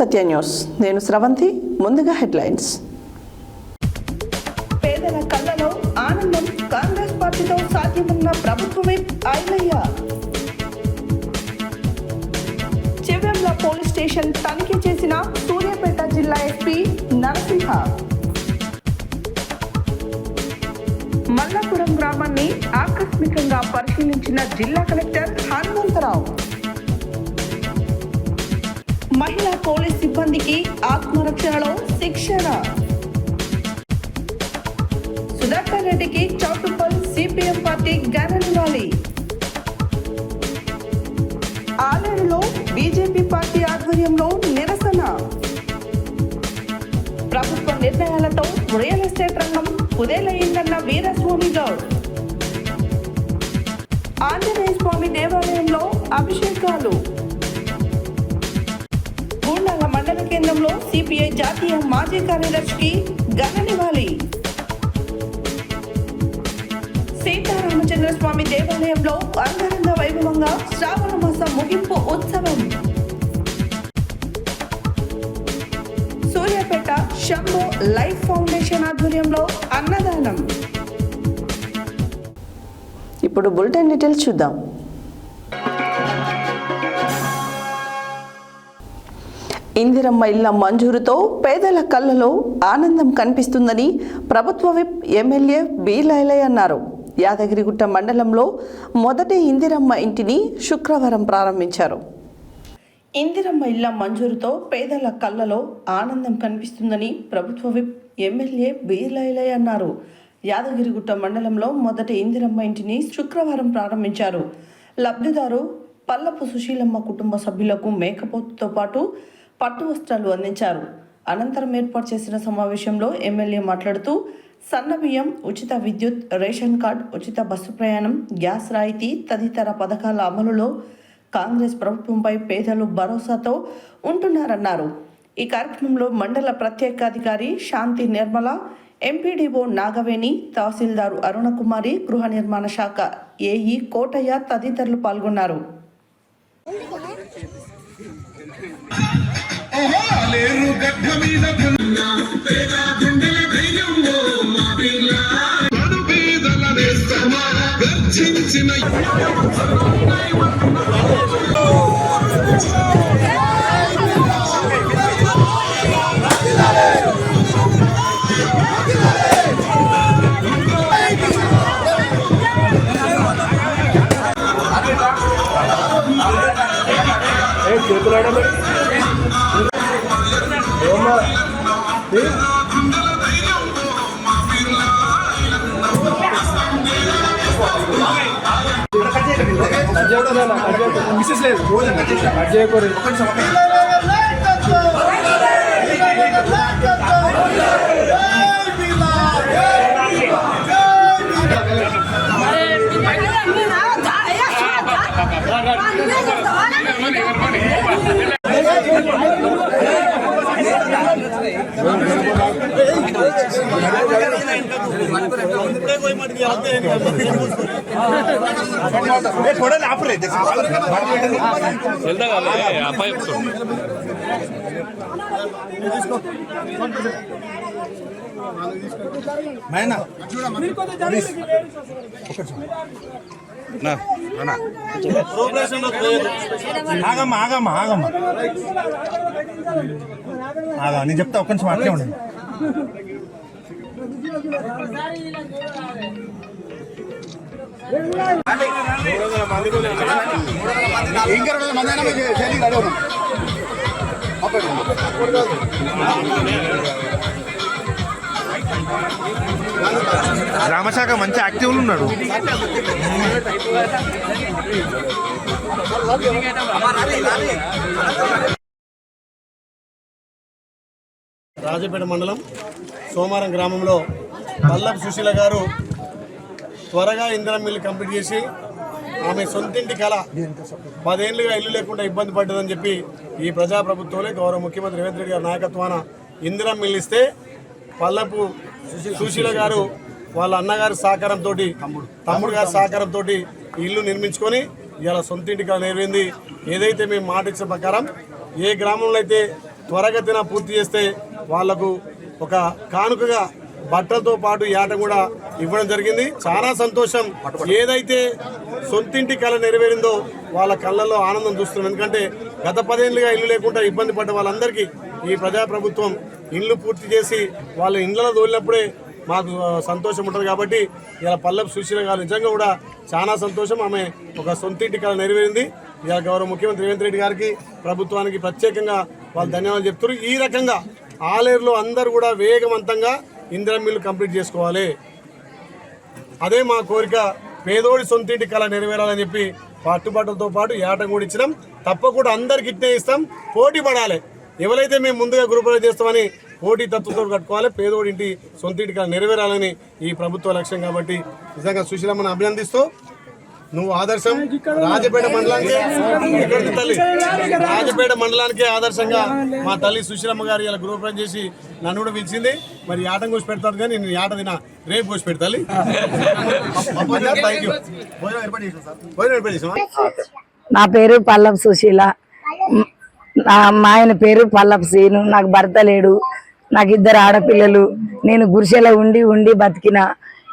సత్య news. నేను స్రవంతి. ముందుగా headlines. పేదల కళ్ళలో ఆనందం. కాంగ్రెస్ పార్టీతో సాధ్యమన్న ప్రభుత్వ whip Ailayya. Chivvemla police station తనిఖీ చేసిన సూర్యాపేట జిల్లా ఎస్పీ నరసింహ. మల్లాపురం గ్రామాన్ని ఆకస్మికంగా పరిశీలించిన జిల్లా కలెక్టర్ హనుమంతరావు. మహిళా పోలీస్ సిబ్బందికి ఆత్మరక్షణలో శిక్షణ. సుధాకర్ రెడ్డికి చౌటుప్పల్ సిపిఎం పార్టీ ఘన నివాళి. ఆలేరులో బీజేపీ పార్టీ ఆధ్వర్యంలో నిరసన. ప్రభుత్వ నిర్ణయాలతో రియల్ ఎస్టేట్ రంగం కుదేలయ్యిందన్న వీరస్వామి గౌడ్. ఆంజనేయ స్వామి దేవాలయంలో అభిషేకాలు. గూండాల మండల కేంద్రంలో సిపిఐ జాతీయ మాజీ కార్యదర్శికి ఘన నివాళి. సీతారామచంద్రస్వామి దేవాలయంలో అంగరంగ వైభవంగా శ్రావణ మాస ముగింపు ఉత్సవం. సూర్యాపేట శంభో లైఫ్ ఫౌండేషన్ ఆధ్వర్యంలో అన్నదానం. ఇప్పుడు బులెటిన్ డీటెయిల్స్ చూద్దాం. ఇందిరమ్మ ఇళ్ల మంజూరుతో పేదల కళ్ళలో ఆనందం కనిపిస్తుందని ప్రభుత్వ విప్ ఎమ్మెల్యే బి లైలయ్య అన్నారు. యాదగిరిగుట్ట మండలంలో మొదటి ఇందిరమ్మ ఇంటిని శుక్రవారం ప్రారంభించారు. ఇందిరమ్మ ఇళ్ల మంజూరుతో పేదల కళ్ళలో ఆనందం కనిపిస్తుందని ప్రభుత్వ విప్ ఎమ్మెల్యే బి లైలయ్య అన్నారు. యాదగిరిగుట్ట మండలంలో మొదటి ఇందిరమ్మ ఇంటిని శుక్రవారం ప్రారంభించారు. లబ్ధిదారు పల్లపు సుశీలమ్మ కుటుంబ సభ్యులకు మేకపోతుతో పాటు పట్టు వస్త్రాలు అందించారు. అనంతరం ఏర్పాటు చేసిన సమావేశంలో ఎమ్మెల్యే మాట్లాడుతూ సన్నబియ్యం, ఉచిత విద్యుత్, రేషన్ కార్డు, ఉచిత బస్సు ప్రయాణం, గ్యాస్ రాయితీ తదితర పథకాల అమలులో కాంగ్రెస్ ప్రభుత్వంపై పేదలు భరోసాతో ఉంటున్నారన్నారు. ఈ కార్యక్రమంలో మండల ప్రత్యేకాధికారి శాంతి నిర్మల, ఎంపీడీఓ నాగవేణి, తహసీల్దారు అరుణకుమారి, గృహ నిర్మాణ శాఖ ఏఈ కోటయ్య తదితరులు పాల్గొన్నారు. మిస్సెస్ లేదు అజయ్ ఆగమ్మా ఆగమ్మా ఆగమ్మా ఆగా నేను చెప్తా ఒక్క నిమిషం అట్లే ఉండండి. గ్రామశాఖ మంచి యాక్టివ్లు ఉన్నాడు. రాజపేట మండలం సోమారం గ్రామంలో పల్లపు సుశీల గారు త్వరగా ఇందిరమ్మ ఇల్లు కంప్లీట్ చేసి ఆమె సొంతింటి కళ 10 ఏళ్ళుగా ఇల్లు లేకుండా ఇబ్బంది పడ్డదని చెప్పి ఈ ప్రజాప్రభుత్వంలో గౌరవ ముఖ్యమంత్రి రేవంత్ రెడ్డి గారి నాయకత్వాన ఇందిరమ్మ ఇల్లు ఇస్తే పల్లపు సుశీల గారు వాళ్ళ అన్నగారి సహకారంతో తమ్ముడు గారి సహకారంతో ఇల్లు నిర్మించుకొని ఇలా సొంతింటి కళ నెరవేరింది. ఏదైతే మేము మాట ఇచ్చిన ప్రకారం ఏ గ్రామంలో అయితే త్వరగతిన పూర్తి చేస్తే వాళ్లకు ఒక కానుకగా బట్టలతో పాటు యాట కూడా ఇవ్వడం జరిగింది. చాలా సంతోషం. ఏదైతే సొంతింటి కళ నెరవేరిందో వాళ్ళ కళ్ళల్లో ఆనందం చూస్తున్నాం. ఎందుకంటే గత 10 ఏళ్ళుగా ఇల్లు లేకుండా ఇబ్బంది పడ్డ వాళ్ళందరికీ ఈ ప్రజాప్రభుత్వం ఇల్లు పూర్తి చేసి వాళ్ళ ఇళ్లలో తోలినప్పుడే మాకు సంతోషం ఉంటుంది. కాబట్టి ఇలా పల్లపు సుశీల గారు నిజంగా కూడా చాలా సంతోషం. ఆమె ఒక సొంతింటి కళ నెరవేరింది. ఇలా గౌరవ ముఖ్యమంత్రి రేవంత్ రెడ్డి గారికి ప్రభుత్వానికి ప్రత్యేకంగా వాళ్ళు ధన్యవాదాలు చెప్తారు. ఈ రకంగా ఆలేరులో అందరూ కూడా వేగవంతంగా ఇందిరమ్మ ఇల్లు కంప్లీట్ చేసుకోవాలి. అదే మా కోరిక. పేదోడి సొంతింటి కళ నెరవేరాలని చెప్పి పట్టుబట్టలతో పాటు ఏటం కూడా ఇచ్చినాం. తప్పకుండా అందరికి ఇట్నే ఇస్తాం. పోటీ పడాలి. ఎవరైతే మేము ముందుగా గృహప్రవేశం చేస్తామని పోటీ తత్వంతో కట్టుకోవాలి. పేదోడి ఇంటి సొంతింటి కళ నెరవేరాలని ఈ ప్రభుత్వ లక్ష్యం. కాబట్టి నిజంగా సుశీలమ్మను అభినందిస్తూ నువ్వు ఆదర్శం. రాజపేట మండలానికి ఎక్కడికి తల్లి రాజపేట మండలానికే ఆదర్శంగా మా తల్లి సుశీలమ్మ గారు ఇలా గృహప్రవేశం చేసి నన్ను కూడా పిలిచింది. మరి ఆటం కోసి పెడతారు కానీ నేను ఆట తిన రేపు కోసి పెడతాలి. నా పేరు పల్లపు సుశీల. మా ఆయన పేరు పల్లపు సీను. నాకు భర్త లేడు. నాకు 2 ఆడపిల్లలు. నేను గుడిసెలో ఉండి బతికిన.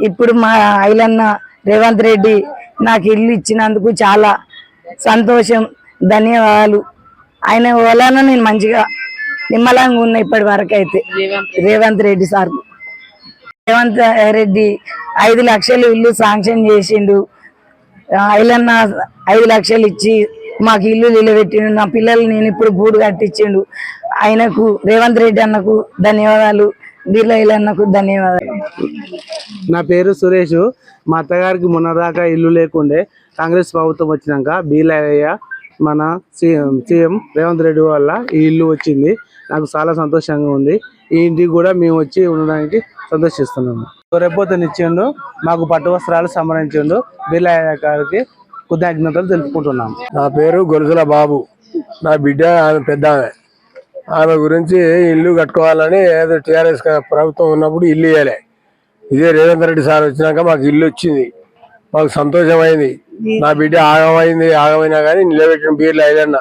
ఇప్పుడు మా ఐలన్న రేవంత్ రెడ్డి నాకు ఇల్లు ఇచ్చినందుకు చాలా సంతోషం. ధన్యవాదాలు. ఆయన వలన నేను మంచిగా నిమ్మలంగా ఉన్నా ఇప్పటి వరకు. అయితే రేవంత్ రెడ్డి సార్, రేవంత్ రెడ్డి 5 లక్షలు ఇల్లు శాంక్షన్ చేసిండు. ఐలన్న 5 లక్షలు ఇచ్చి మాకు ఇల్లు నిలబెట్టిండు. నా పిల్లలు నేను ఇప్పుడు గూడు కట్టించిండు. ఆయనకు రేవంత్ రెడ్డి అన్నకు ధన్యవాదాలు. బిర్లా ఐలన్నకు ధన్యవాదాలు. నా పేరు సురేష్. మా అత్తగారికి మొన్నదాకా ఇల్లు లేకుండే కాంగ్రెస్ ప్రభుత్వం వచ్చినాక బీలయ్య మన సీఎం రేవంత్ రెడ్డి వల్ల ఈ ఇల్లు వచ్చింది. నాకు చాలా సంతోషంగా ఉంది. ఈ ఇంటికి కూడా మేము వచ్చి ఉండడానికి సంతోషిస్తున్నాము. రేపొద్దునిచ్చిండు, మాకు పట్టు వస్త్రాలు సంబరించిండు. బీలయ్య గారికి కృతజ్ఞతలు తెలుపుకుంటున్నాము. నా పేరు గొలుసుల బాబు. నా బిడ్డ ఆమె పెద్ద ఆమె గురించి ఇల్లు కట్టుకోవాలని ఏదో టీఆర్ఎస్ ప్రభుత్వం ఉన్నప్పుడు ఇల్లు ఇవ్వలే. ఇదే రేవంత్ రెడ్డి సార్ వచ్చినాక మాకు ఇల్లు వచ్చింది. మాకు సంతోషమైంది. నా బిడ్డ ఆగమైనా కానీ నిలబెట్టిన బీర్లు ఐదన్న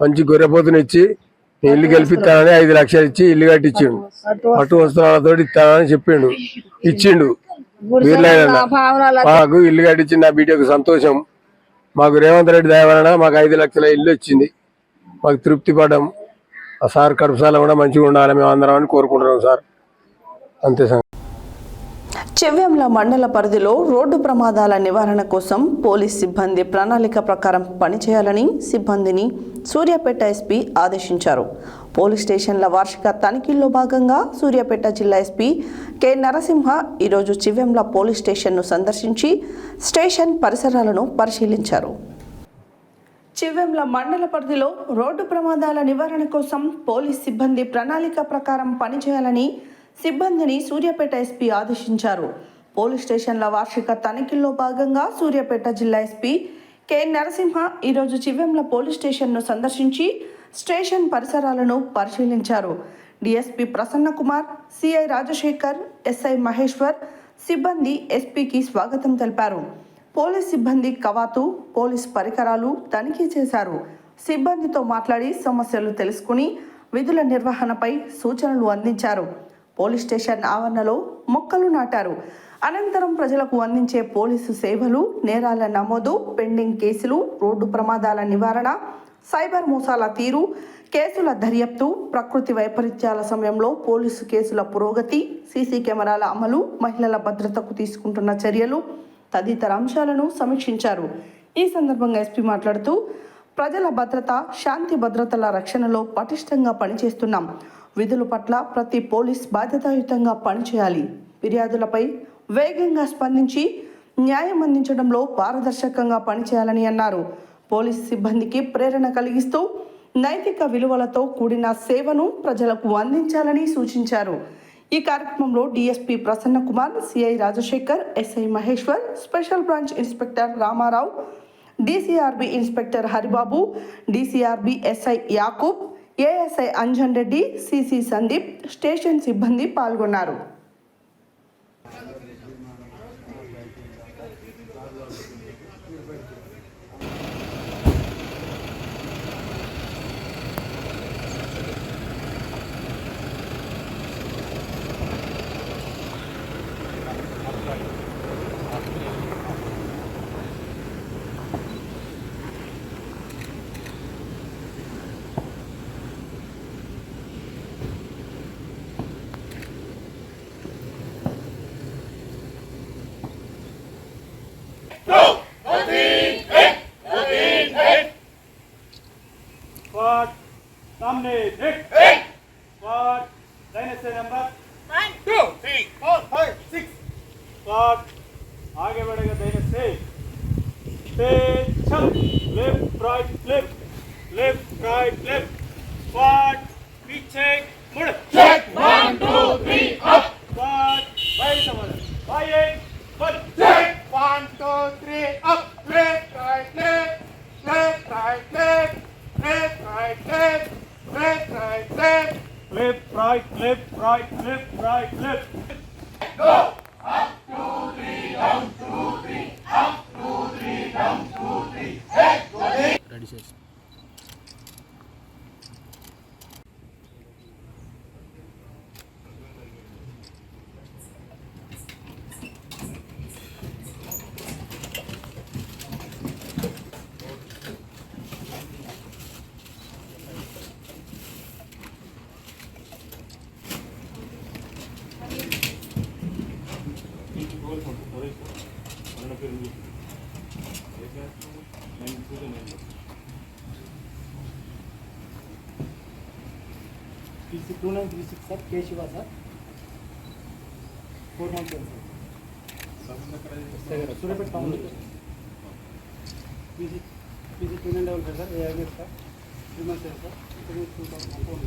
మంచి గొర్రెపోతునిచ్చి ఇల్లు గెలిపిస్తానని 5 లక్షలు ఇచ్చి ఇల్లు కట్టించిండు. పట్టు వస్త్రాలతో ఇస్తానని చెప్పిండు, ఇచ్చిండు. బీర్లు ఐదన్న మాకు ఇల్లు కట్టించింది. నా బిడ్డకు సంతోషం. మాకు రేవంత్ రెడ్డి దయ వలన మాకు 5 లక్షల ఇల్లు వచ్చింది. మాకు తృప్తి పడ్డాం. ఆ సార్ కడుపుసాల కూడా మంచిగా ఉండాలి మేము అందరం అని కోరుకుంటున్నాం సార్. అంతే సార్. చెవ్యంల మండల పరిధిలో రోడ్డు ప్రమాదాల నివారణ కోసం పోలీస్ సిబ్బంది ప్రణాళిక ప్రకారం పనిచేయాలని సిబ్బందిని సూర్యాపేట ఎస్పీ ఆదేశించారు. పోలీస్ స్టేషన్ల వార్షిక తనిఖీల్లో భాగంగా సూర్యాపేట జిల్లా ఎస్పీ కె నరసింహ ఈరోజు చెవ్యంల పోలీస్ స్టేషన్ను సందర్శించి స్టేషన్ పరిసరాలను పరిశీలించారు. చివ్వెంల మండల పరిధిలో రోడ్డు ప్రమాదాల నివారణ కోసం పోలీస్ సిబ్బంది ప్రణాళిక ప్రకారం పనిచేయాలని సిబ్బందిని సూర్యాపేట ఎస్పీ ఆదేశించారు. పోలీస్ స్టేషన్ల వార్షిక తనిఖీల్లో భాగంగా సూర్యాపేట జిల్లా ఎస్పీ కె నరసింహ ఈరోజు చివ్వెంల పోలీస్ స్టేషన్ను సందర్శించి స్టేషన్ పరిసరాలను పరిశీలించారు. DSP Prasanna Kumar, CI Rajasekhar, SI Maheshwar సిబ్బంది ఎస్పీకి స్వాగతం తెలిపారు. పోలీస్ సిబ్బంది కవాతు, పోలీస్ పరికరాలు తనిఖీ చేశారు. సిబ్బందితో మాట్లాడి సమస్యలు తెలుసుకుని విధుల నిర్వహణపై సూచనలు అందించారు. పోలీస్ స్టేషన్ ఆవరణలో మొక్కలు నాటారు. అనంతరం ప్రజలకు అందించే పోలీసు సేవలు, నేరాల నమోదు, పెండింగ్ కేసులు, రోడ్డు ప్రమాదాల నివారణ, సైబర్ మోసాల తీరు, కేసుల దర్యాప్తు, ప్రకృతి వైపరీత్యాల సమయంలో పోలీసు కేసుల పురోగతి, సీసీ కెమెరాల అమలు, మహిళల భద్రతకు తీసుకుంటున్న చర్యలు తదితర అంశాలను సమీక్షించారు. ఈ సందర్భంగా ఎస్పీ మాట్లాడుతూ ప్రజల భద్రత, శాంతి భద్రతల రక్షణలో పటిష్టంగా పనిచేస్తున్నాం. విధుల పట్ల ప్రతి పోలీస్ బాధ్యతాయుతంగా పనిచేయాలి. ఫిర్యాదులపై వేగంగా స్పందించి న్యాయం అందించడంలో పారదర్శకంగా పనిచేయాలని అన్నారు. పోలీస్ సిబ్బందికి ప్రేరణ కలిగిస్తూ నైతిక విలువలతో కూడిన సేవను ప్రజలకు అందించాలని సూచించారు. ఈ కార్యక్రమంలో DSP Prasanna Kumar, CI Rajasekhar, SI Maheshwar, special branch inspector Ramarao, DCRB inspector Haribabu, DCRB SI Yakub, ASI Anjan Reddy, CC Sandeep, station సిబ్బంది పాల్గొన్నారు. 1 2 3 4 5 6 स्टार्ट आगे बढ़ेगा धैर्य से चल left right left right left squat पीछे मुड़ चेक 1 2 3 अप स्क्वाट भाई समझ भाई एक बल check 1 2 3 up left right left left right left left right left left right left left right left right left right left go PC 2936 sir Keshava sir 4 month sir Suryapet town PC 2955 sir AIB sir 3 month sir 2004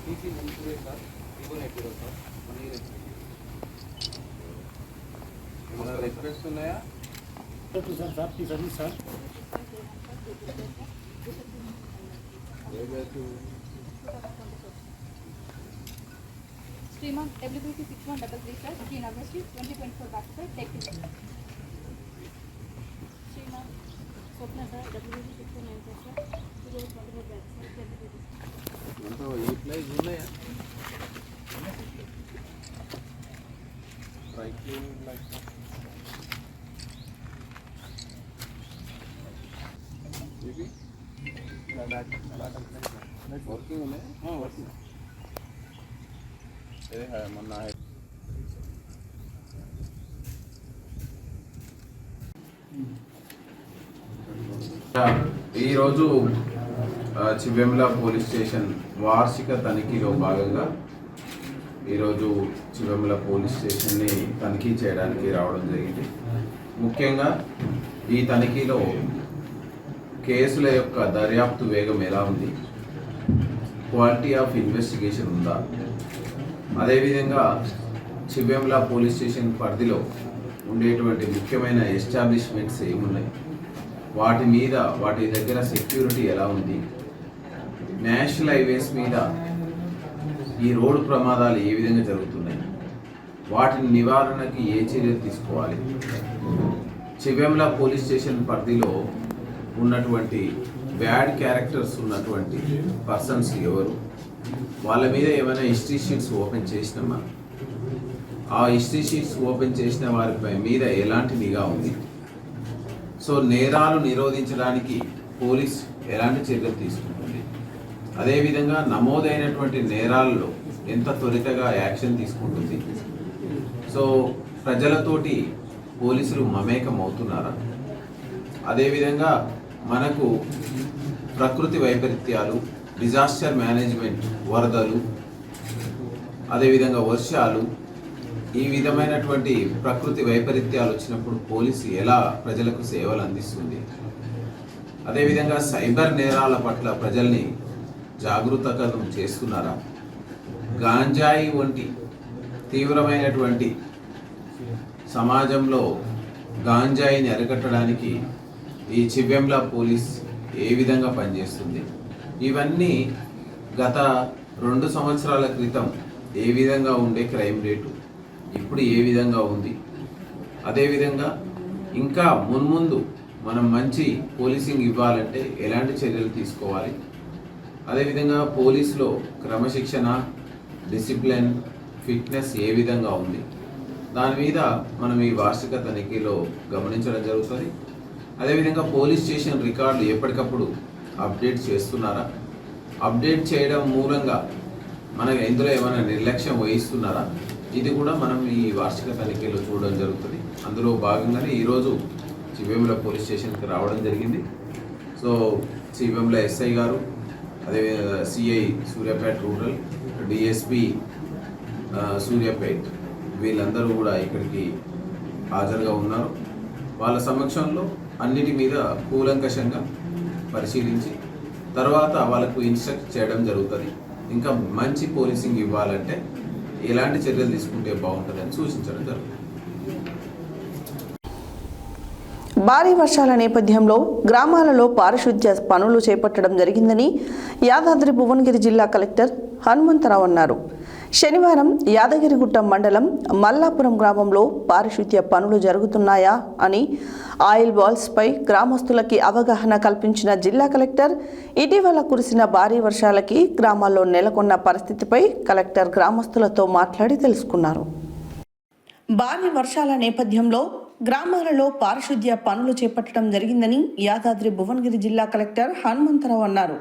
PC 128 sir 180 sir 1 year हमारा request सुनाया तो sir साहब की service sir Streamon availability 6133 sir, Green August 2024 back sir, take it. Streamon Swapna sir, availability 649 sir, 2024 back sir, 2023. అంటే ఈ place ఉన్నాయా right like ఇది working ఉన్నాయి వర్కింగ్ ఏ మొన్న ఈరోజు చివెమ్ల పోలీస్ స్టేషన్ వార్షిక తనిఖీలో భాగంగా ఈరోజు చివెమ్ల పోలీస్ స్టేషన్ని తనిఖీ చేయడానికి రావడం జరిగింది. ముఖ్యంగా ఈ తనిఖీలో కేసుల యొక్క దర్యాప్తు వేగం ఎలా ఉంది, క్వాలిటీ ఆఫ్ ఇన్వెస్టిగేషన్ ఉందా, అదేవిధంగా చివెమ్ల పోలీస్ స్టేషన్ పరిధిలో ఉండేటువంటి ముఖ్యమైన ఎస్టాబ్లిష్మెంట్స్ ఏమున్నాయి, వాటి మీద వాటి దగ్గర సెక్యూరిటీ ఎలా ఉంది, నేషనల్ హైవేస్ మీద ఈ రోడ్డు ప్రమాదాలు ఏ విధంగా జరుగుతున్నాయి, వాటిని నివారణకి ఏ చర్యలు తీసుకోవాలి, చివెమ్ల పోలీస్ స్టేషన్ పరిధిలో ఉన్నటువంటి బ్యాడ్ క్యారెక్టర్స్ ఉన్నటువంటి పర్సన్స్ ఎవరు, వాళ్ళ మీద ఏమైనా హిస్టరీ షీట్స్ ఓపెన్ చేసినామా, ఆ హిస్టరీ షీట్స్ ఓపెన్ చేసిన వారిపై మీద ఎలాంటి నిఘా ఉంది, సో నేరాలు నిరోధించడానికి పోలీస్ ఎలాంటి చర్యలు తీసుకుంటుంది, అదేవిధంగా నమోదైనటువంటి నేరాల్లో ఎంత త్వరితగా యాక్షన్ తీసుకుంటుంది, సో ప్రజలతోటి పోలీసులు మమేకం అవుతున్నారా, అదేవిధంగా మనకు ప్రకృతి వైపరీత్యాలు, డిజాస్టర్ మేనేజ్మెంట్, వరదలు, అదేవిధంగా వర్షాలు, ఈ విధమైనటువంటి ప్రకృతి వైపరీత్యాలు వచ్చినప్పుడు పోలీసు ఎలా ప్రజలకు సేవలు అందిస్తుంది, అదేవిధంగా సైబర్ నేరాల పట్ల ప్రజల్ని జాగృతకరం చేస్తున్నారా, గాంజాయి వంటి తీవ్రమైనటువంటి సమాజంలో గాంజాయిని అరికట్టడానికి ఈ చివెమ్ల పోలీస్ ఏ విధంగా పనిచేస్తుంది, ఇవన్నీ గత 2 సంవత్సరాల క్రితం ఏ విధంగా ఉండే క్రైమ్ రేటు ఇప్పుడు ఏ విధంగా ఉంది, అదేవిధంగా ఇంకా మున్ముందు మనం మంచి పోలీసింగ్ ఇవ్వాలంటే ఎలాంటి చర్యలు తీసుకోవాలి, అదేవిధంగా పోలీసులో క్రమశిక్షణ, డిసిప్లిన్, ఫిట్నెస్ ఏ విధంగా ఉంది, దాని మీద మనం ఈ వార్షిక తనిఖీలో గమనించడం జరుగుతుంది. అదేవిధంగా పోలీస్ స్టేషన్ రికార్డులు ఎప్పటికప్పుడు అప్డేట్ చేస్తున్నారా, అప్డేట్ చేయడం మూలంగా మనకు ఇందులో ఏమైనా నిర్లక్ష్యం వహిస్తున్నారా, ఇది కూడా మనం ఈ వార్షిక తనిఖీలో చూడడం జరుగుతుంది. అందులో భాగంగానే ఈరోజు చివెమ్ల పోలీస్ స్టేషన్కి రావడం జరిగింది. సో చివెమ్ల ఎస్ఐ గారు, అదే CI Suryapet rural, DSP Suryapet వీళ్ళందరూ కూడా ఇక్కడికి హాజరుగా ఉన్నారు. వాళ్ళ సమక్షంలో అన్నిటి మీద కూలంకషంగా పరిశీలించి తర్వాత వాళ్ళకు ఇన్స్ట్రక్ట్ చేయడం జరుగుతుంది. ఇంకా మంచి పోలీసింగ్ ఇవ్వాలంటే ఎలాంటి చర్యలు తీసుకుంటే బాగుంటుందని సూచించడం జరుగుతుంది. భారీ వర్షాల నేపథ్యంలో గ్రామాలలో పారిశుద్ధ్య పనులు చేపట్టడం జరిగిందని యాదాద్రి భువనగిరి జిల్లా కలెక్టర్ హనుమంతరావు అన్నారు. శనివారం యాదగిరిగుట్ట మండలం మల్లాపురం గ్రామంలో పారిశుద్ధ్య పనులు జరుగుతున్నాయా అని ఆయిల్ బాల్స్పై గ్రామస్తులకి అవగాహన కల్పించిన జిల్లా కలెక్టర్ ఇటీవల కురిసిన భారీ వర్షాలకి గ్రామాల్లో నెలకొన్న పరిస్థితిపై కలెక్టర్ గ్రామస్తులతో మాట్లాడి తెలుసుకున్నారు. భారీ వర్షాల నేపథ్యంలో గ్రామాలలో పారిశుద్ధ్య పనులు చేపట్టడం జరిగిందని యాదాద్రి భువనగిరి జిల్లా కలెక్టర్ హనుమంతరావు అన్నారు.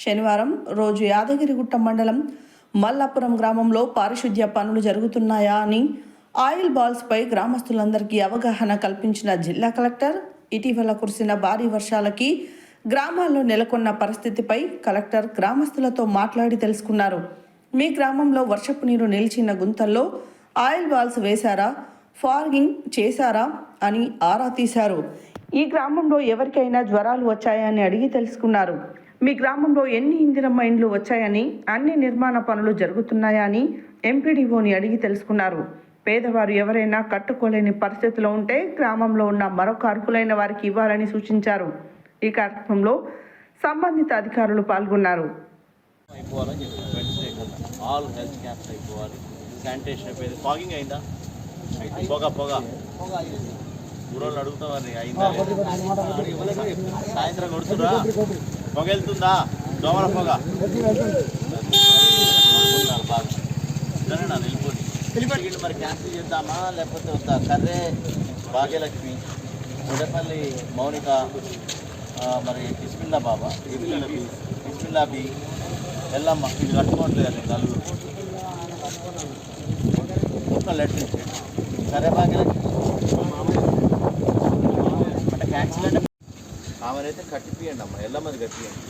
శనివారం రోజు యాదగిరిగుట్ట మండలం మల్లాపురం గ్రామంలో పారిశుద్ధ్య పనులు జరుగుతున్నాయా అని ఆయిల్ బాల్స్పై గ్రామస్తులందరికీ అవగాహన కల్పించిన జిల్లా కలెక్టర్ ఇటీవల కురిసిన భారీ వర్షాలకి గ్రామాల్లో నెలకొన్న పరిస్థితిపై కలెక్టర్ గ్రామస్తులతో మాట్లాడి తెలుసుకున్నారు. మీ గ్రామంలో వర్షపు నీరు నిలిచిన గుంతల్లో ఆయిల్ బాల్స్ వేశారా, ఫాగింగ్ చేశారా అని ఆరా తీశారు. ఈ గ్రామంలో ఎవరికైనా జ్వరాలు వచ్చాయని అడిగి తెలుసుకున్నారు. మీ గ్రామంలో ఎన్ని ఇందిరమ్మ ఇండ్లు వచ్చాయని, అన్ని నిర్మాణ పనులు జరుగుతున్నాయా అని ఎంపీడీఓని అడిగి తెలుసుకున్నారు. పేదవారు ఎవరైనా కట్టుకోలేని పరిస్థితిలో ఉంటే గ్రామంలో ఉన్న మరొక అర్హులైన వారికి ఇవ్వాలని సూచించారు. ఈ కార్యక్రమంలో సంబంధిత అధికారులు పాల్గొన్నారు. ఊరోళ్ళు అడుగుతామని అయిందా, సాయంత్రం కొడుతురా, పొగ వెళ్తుందా, దోమల పొగ బాగా వెళ్ళిపోండి. మరి క్యాన్సిల్ చేద్దామా లేకపోతే వద్దా? కర్రే భాగ్యలక్ష్మి, గుడపల్లి మౌనిక, మరి బిస్మిల్లా బాబా, బిస్మిల్లాబి, ఎల్లమ్మ ఇది కట్టుకోవట్లేదండి నలుగురు. ఒక లెటర్ ఇచ్చేయండి. సరే భాగ్యలక్ష్మి అంటే క్యాన్సిల్ అంటే ఆమెనైతే కట్టిపియండి అమ్మ, ఎల్లమ్మది కట్టియండి,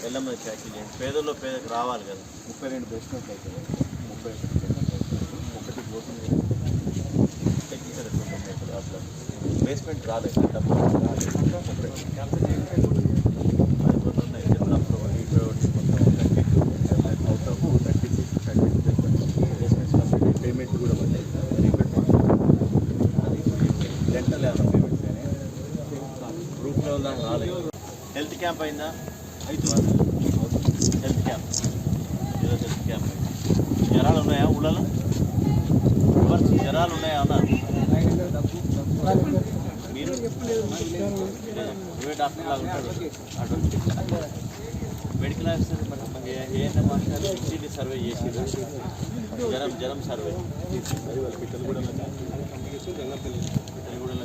ఎల్లమ్మది క్యాన్సిల్ చేయండి. పేదల్లో పేదకి రావాలి కదా. 32 బేస్మెంట్ అవుతుంది, 31 పోతుంది. అట్లా బేస్మెంట్ రాలేదు, డబ్బులు పేమెంట్ కూడా పడ్డాయి. డెంటల్ పేమెంట్స్ గ్రూప్లో రాలేదు. హెల్త్ క్యాంప్ అయిందా? అవుతుంది. హెల్త్ క్యాంప్ ఈరోజు హెల్త్ క్యాంప్ అయింది. జ్వరాలు ఉన్నాయా ఊళ్ళలో? జ్వరాలు ఉన్నాయా అన్నారు మీరు? ప్రైవేట్ డాక్టర్ లాగా ఉంటాడు మెడికల్ ఆఫీసర్. మరి ఏఎన్ఎం మాస్టర్ ఇంటింటి సర్వే చేసి జ్వరం సర్వే పిట్టలగూడలో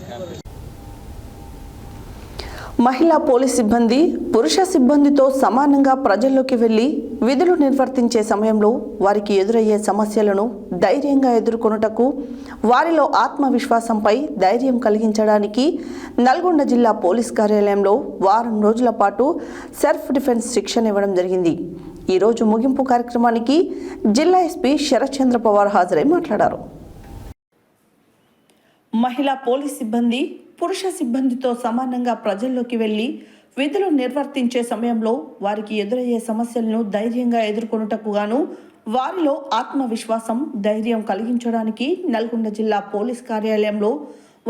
క్యాంప్. మహిళా పోలీస్ సిబ్బంది పురుష సిబ్బందితో సమానంగా ప్రజల్లోకి వెళ్లి విధులు నిర్వర్తించే సమయంలో వారికి ఎదురయ్యే సమస్యలను ధైర్యంగా ఎదుర్కొనుటకు, వారిలో ఆత్మవిశ్వాసంపై ధైర్యం కలిగించడానికి నల్గొండ జిల్లా పోలీస్ కార్యాలయంలో వారం రోజుల పాటు సెల్ఫ్ డిఫెన్స్ శిక్షణ ఇవ్వడం జరిగింది. ఈరోజు ముగింపు కార్యక్రమానికి జిల్లా ఎస్పీ శరత్ చంద్ర పవార్ హాజరై మాట్లాడారు. మహిళా పోలీస్ సిబ్బంది పురుష సిబ్బందితో సమానంగా ప్రజల్లోకి వెళ్లి విధులు నిర్వర్తించే సమయంలో వారికి ఎదురయ్యే సమస్యలను ధైర్యంగా ఎదుర్కొనుటకు గాను వారిలో ఆత్మవిశ్వాసం, ధైర్యం కలిగించడానికి నల్గొండ జిల్లా పోలీస్ కార్యాలయంలో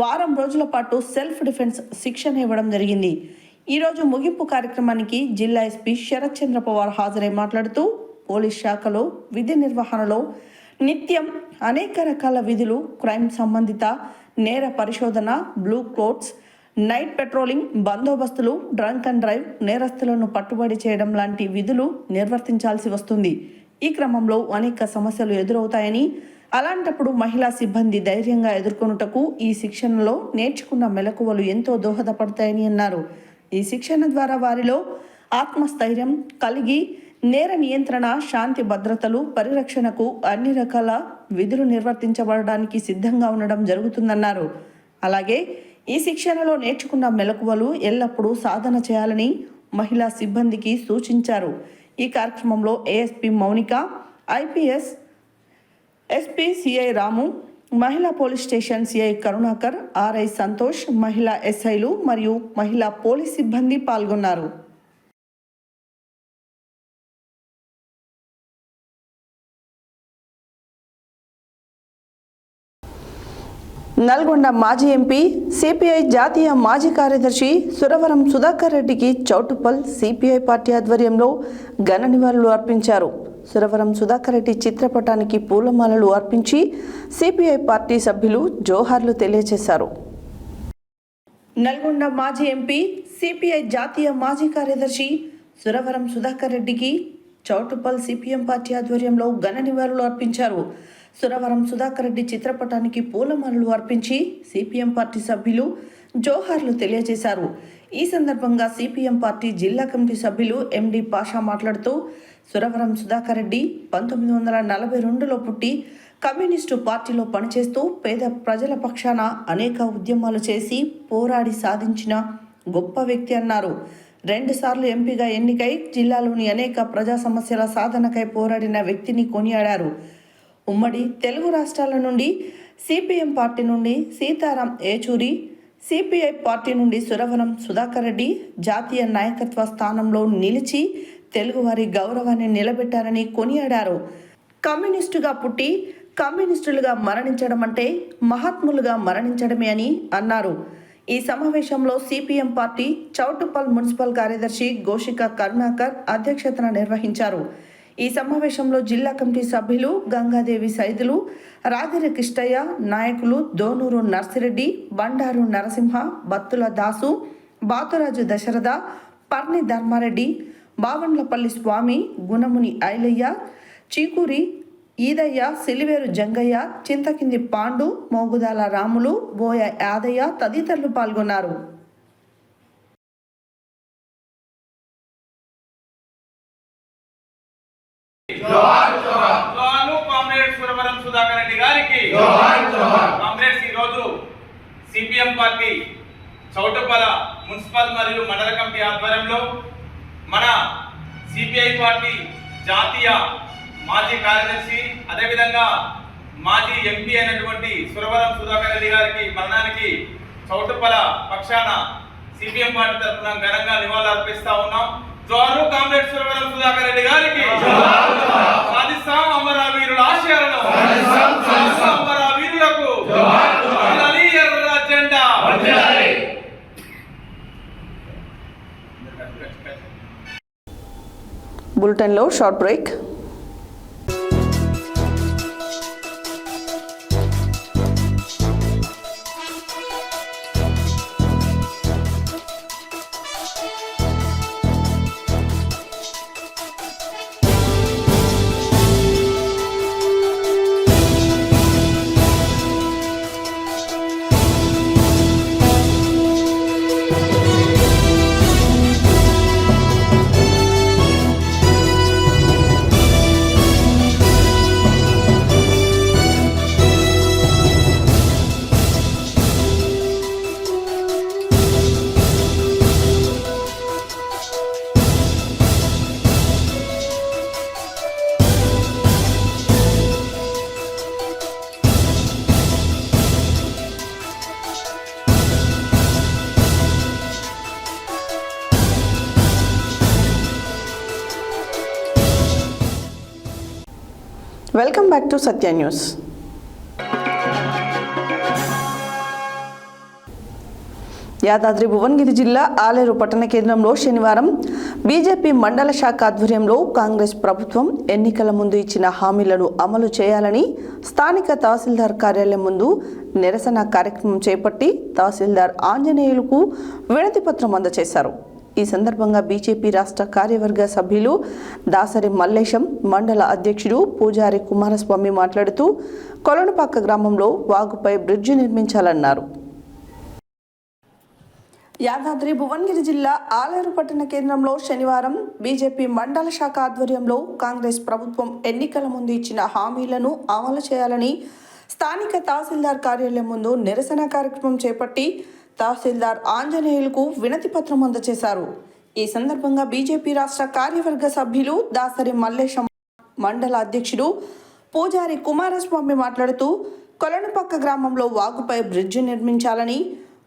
వారం రోజుల పాటు సెల్ఫ్ డిఫెన్స్ శిక్షణ ఇవ్వడం జరిగింది. ఈరోజు ముగింపు కార్యక్రమానికి జిల్లా ఎస్పీ శరత్ చంద్ర పవార్ హాజరై మాట్లాడుతూ పోలీస్ శాఖలో విధి నిర్వహణలో నిత్యం అనేక రకాల విధులు, క్రైమ్ సంబంధిత నేర పరిశోధన, బ్లూ కోట్స్, నైట్ పెట్రోలింగ్, బందోబస్తులు, డ్రంక్ అండ్ డ్రైవ్, నేరస్తులను పట్టుబడి చేయడం లాంటి విధులు నిర్వర్తించాల్సి వస్తుంది. ఈ క్రమంలో అనేక సమస్యలు ఎదురవుతాయని, అలాంటప్పుడు మహిళా సిబ్బంది ధైర్యంగా ఎదుర్కొనుటకు ఈ శిక్షణలో నేర్చుకున్న మెలకువలు ఎంతో దోహదపడతాయని అన్నారు. ఈ శిక్షణ ద్వారా వారిలో ఆత్మస్థైర్యం కలిగి నేర నియంత్రణ, శాంతి భద్రతలు పరిరక్షణకు అన్ని రకాల విధులు నిర్వర్తించబడడానికి సిద్ధంగా ఉండడం జరుగుతుందన్నారు. అలాగే ఈ శిక్షణలో నేర్చుకున్న మెలకువలు ఎల్లప్పుడూ సాధన చేయాలని మహిళా సిబ్బందికి సూచించారు. ఈ కార్యక్రమంలో ASP Mounika, IPS SP CI Ramu, మహిళా police station CI Karunakar, RI Santosh, మహిళా ఎస్ఐలు మరియు మహిళా పోలీస్ సిబ్బంది పాల్గొన్నారు. నల్గొండ మాజీ ఎంపీ, సిపిఐ జాతీయ మాజీ కార్యదర్శి సురవరం సుధాకర్ రెడ్డికి చౌటుప్పల్ సిపిఐ పార్టీ ఆధ్వర్యంలో ఘన నివాళులు అర్పించారు. సురవరం సుధాకర్ రెడ్డి చిత్రపటానికి పూలమాలలు అర్పించి సిపిఐ పార్టీ సభ్యులు జోహార్లు తెలియజేశారు. నల్గొండ మాజీ ఎంపీ, సిపిఐ జాతీయ మాజీ కార్యదర్శి సురవరం సుధాకర్ రెడ్డికి చౌటుప్పల్ సిపిఎం పార్టీ ఆధ్వర్యంలో ఘన నివాళులు అర్పించారు. సురవరం సుధాకర్ రెడ్డి చిత్రపటానికి పూలమాలలు అర్పించి సిపిఎం పార్టీ సభ్యులు జోహార్లు తెలియజేశారు. ఈ సందర్భంగా సిపిఎం పార్టీ జిల్లా కమిటీ సభ్యులు ఎండి పాషా మాట్లాడుతూ సురవరం సుధాకర్ రెడ్డి 1942లో పుట్టి కమ్యూనిస్టు పార్టీలో పనిచేస్తూ పేద ప్రజల పక్షాన అనేక ఉద్యమాలు చేసి పోరాడి సాధించిన గొప్ప వ్యక్తి అన్నారు. 2 సార్లు ఎంపీగా ఎన్నికై జిల్లాలోని అనేక ప్రజా సమస్యల సాధనకై పోరాడిన వ్యక్తిని కొనియాడారు. ఉమ్మడి తెలుగు రాష్ట్రాల నుండి సిపిఎం పార్టీ నుండి సీతారాం ఏచూరి, సిపిఐ పార్టీ నుండి సురవరం సుధాకర్ రెడ్డి జాతీయ నాయకత్వ స్థానంలో నిలిచి తెలుగువారి గౌరవాన్ని నిలబెట్టారని కొనియాడారు. కమ్యూనిస్టుగా పుట్టి కమ్యూనిస్టులుగా మరణించడం అంటే మహాత్ములుగా మరణించడమే అని అన్నారు. ఈ సమావేశంలో సిపిఎం పార్టీ చౌటుప్పల్ మున్సిపల్ కార్యదర్శి గోషిక కరుణాకర్ అధ్యక్షతన నిర్వహించారు. ఈ సమావేశంలో జిల్లా కమిటీ సభ్యులు గంగాదేవి సైదులు, రాగిరి కిష్టయ్య, నాయకులు దోనూరు నర్సిరెడ్డి, బండారు నరసింహ, బత్తుల దాసు, బాతురాజు దశరథ, పర్ని ధర్మారెడ్డి, బావండ్లపల్లి స్వామి, గుణముని ఐలయ్య, చీకూరి ఈదయ్య, సిలివేరు జంగయ్య, చింతకింది పాండు, మోగుదాల రాములు, బోయ యాదయ్య తదితరులు పాల్గొన్నారు. కామ్రేడ్ సురవరం సుధాకర్ రెడ్డి గారికి కామ్రేడ్స్, ఈరోజు సిపిఎం పార్టీ చౌటుప్పల మున్సిపల్ మరియు మండల కమిటీ ఆధ్వర్యంలో మన సిపిఐ పార్టీ జాతీయ మాజీ కార్యదర్శి, అదేవిధంగా మాజీ ఎంపీ అయినటువంటి సురవరం సుధాకర్ రెడ్డి గారికి మరణానికి చౌటుప్పల పక్షాన సిపిఎం పార్టీ తరఫున ఘనంగా నివాళులు అర్పిస్తా ఉన్నాం. జోహారు కామ్రేడ్ సురవరం సుధాకర్ రెడ్డి గారికి. సాధిస్తాం అమరవీరుల ఆశయాలను, అమరవీరులకు ఎర్ర జెండా. బులెటిన్లో short break. Welcome back to Satya news. Yadadri Bhuvanagiri జిల్లా ఆలేరు పట్టణ కేంద్రంలో శనివారం బీజేపీ మండల శాఖ ఆధ్వర్యంలో కాంగ్రెస్ ప్రభుత్వం ఎన్నికల ముందు ఇచ్చిన హామీలను అమలు చేయాలని స్థానిక తహసీల్దార్ కార్యాలయం ముందు నిరసన కార్యక్రమం చేపట్టి తహసీల్దార్ ఆంజనేయులకు వినతి పత్రం అందజేశారు. ఈ సందర్భంగా బీజేపీ రాష్ట్ర కార్యవర్గ సభ్యులు దాసరి మల్లేశం, మండల అధ్యక్షుడు పూజారి కుమారస్వామి మాట్లాడుతూ కొలనుపాక గ్రామంలో వాగుపై బ్రిడ్జి నిర్మించాలన్నారు. యాదాద్రి భువనగిరి జిల్లా ఆలేరు పట్టణ కేంద్రంలో శనివారం బీజేపీ మండల శాఖ ఆధ్వర్యంలో కాంగ్రెస్ ప్రభుత్వం ఎన్నికల ముందు ఇచ్చిన హామీలను అమలు చేయాలని స్థానిక తహసీల్దార్ కార్యాలయం ముందు నిరసన కార్యక్రమం చేపట్టి తహసీల్దార్ ఆంజనేయులకు వినతి పత్రం అందజేశారు. ఈ సందర్భంగా బీజేపీ రాష్ట్ర కార్యవర్గ సభ్యులు దాసరి మల్లేశం, మండల అధ్యక్షుడు పూజారి కుమారస్వామి మాట్లాడుతూ కొలనుపక్క గ్రామంలో వాగుపై బ్రిడ్జి నిర్మించాలని,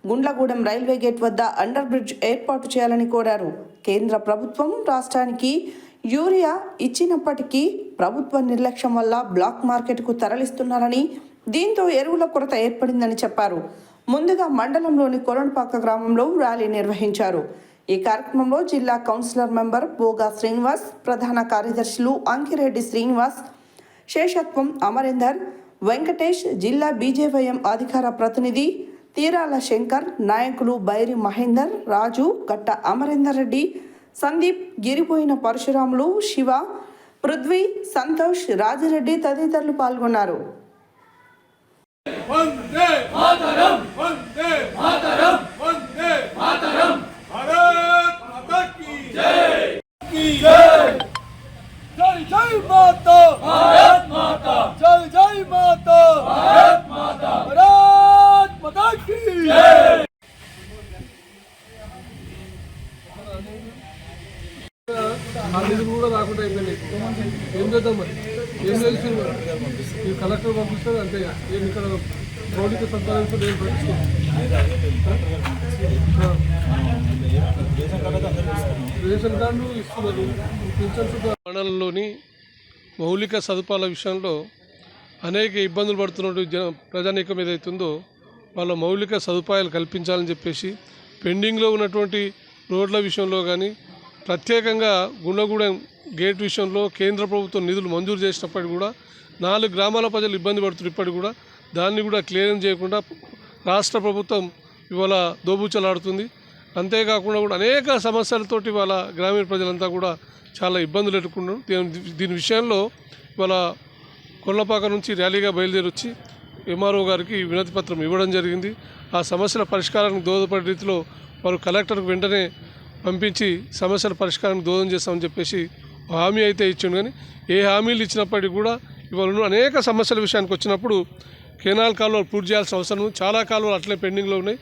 గుండ్లగూడెం రైల్వే గేట్ వద్ద అండర్ బ్రిడ్జ్ ఏర్పాటు చేయాలని కోరారు. కేంద్ర ప్రభుత్వం రాష్ట్రానికి యూరియా ఇచ్చినప్పటికీ ప్రభుత్వ నిర్లక్ష్యం వల్ల బ్లాక్ మార్కెట్కు తరలిస్తున్నారని, దీంతో ఎరువుల కొరత ఏర్పడిందని చెప్పారు. ముందుగా మండలంలోని కొలనుపాక గ్రామంలో ర్యాలీ నిర్వహించారు. ఈ కార్యక్రమంలో జిల్లా కౌన్సిలర్ మెంబర్ బోగా శ్రీనివాస్, ప్రధాన కార్యదర్శులు అంకిరెడ్డి శ్రీనివాస్, శేషత్వం అమరేందర్, వెంకటేష్, జిల్లా బీజేవైఎం అధికార ప్రతినిధి తీరాల శంకర్, నాయకులు బైరి మహేందర్, రాజు, గట్ట అమరేందర్ రెడ్డి, సందీప్, గిరిపోయిన పరశురాములు, శివ, పృథ్వీ, సంతోష్, రాజిరెడ్డి తదితరులు పాల్గొన్నారు. వందే మాతరం, వందే మాతరం, వందే మాతరం. భారత్ మాతా కీ జై, కీ జై. జై జై మాతా, భారత్ మాతా. జై జై మాతా, భారత్ మాతా. భారత్ మాతా కీ జై. నిధులు కూడా రాకుండా అయిపోయినాయి. ఏం చేద్దాం మరి, ఏం తెలిసి ఈ కలెక్టర్ పంపిస్తారు అంతే. నేను ఇక్కడ మౌలిక సదుపాయాలతో నేను రేషన్ కార్డు ఇస్తున్నారు. మండలంలోని మౌలిక సదుపాయాల విషయంలో అనేక ఇబ్బందులు పడుతున్న ప్రజానీకం ఏదైతుందో వాళ్ళ మౌలిక సదుపాయాలు కల్పించాలని చెప్పేసి పెండింగ్లో ఉన్నటువంటి రోడ్ల విషయంలో కానీ, ప్రత్యేకంగా గుండ్లగూడెం గేట్ విషయంలో కేంద్ర ప్రభుత్వం నిధులు మంజూరు చేసినప్పటికీ కూడా 4 గ్రామాల ప్రజలు ఇబ్బంది పడుతున్నారు. ఇప్పటికి కూడా దాన్ని కూడా క్లియర్ చేయకుండా రాష్ట్ర ప్రభుత్వం ఇవాళ దోబూచలాడుతుంది. అంతేకాకుండా కూడా అనేక సమస్యలతోటి ఇవాళ గ్రామీణ ప్రజలంతా కూడా చాలా ఇబ్బందులు ఎదుర్కొన్నారు. దీని విషయంలో ఇవాళ కొల్లపాక నుంచి ర్యాలీగా బయలుదేరి వచ్చి ఎంఆర్ఓ గారికి వినతి పత్రం ఇవ్వడం జరిగింది. ఆ సమస్యల పరిష్కారానికి దోహదపడే రీతిలో వారు కలెక్టర్కు వెంటనే పంపించి సమస్యల పరిష్కారానికి దోహదం చేస్తామని చెప్పేసి హామీ అయితే ఇచ్చిండు. కానీ ఏ హామీలు ఇచ్చినప్పటికీ కూడా ఇవాళ అనేక సమస్యల విషయానికి వచ్చినప్పుడు కెనాల్ కాలువలు పూర్తి చేయాల్సిన అవసరం ఉంది. చాలా కాలువలు అట్లే పెండింగ్లో ఉన్నాయి.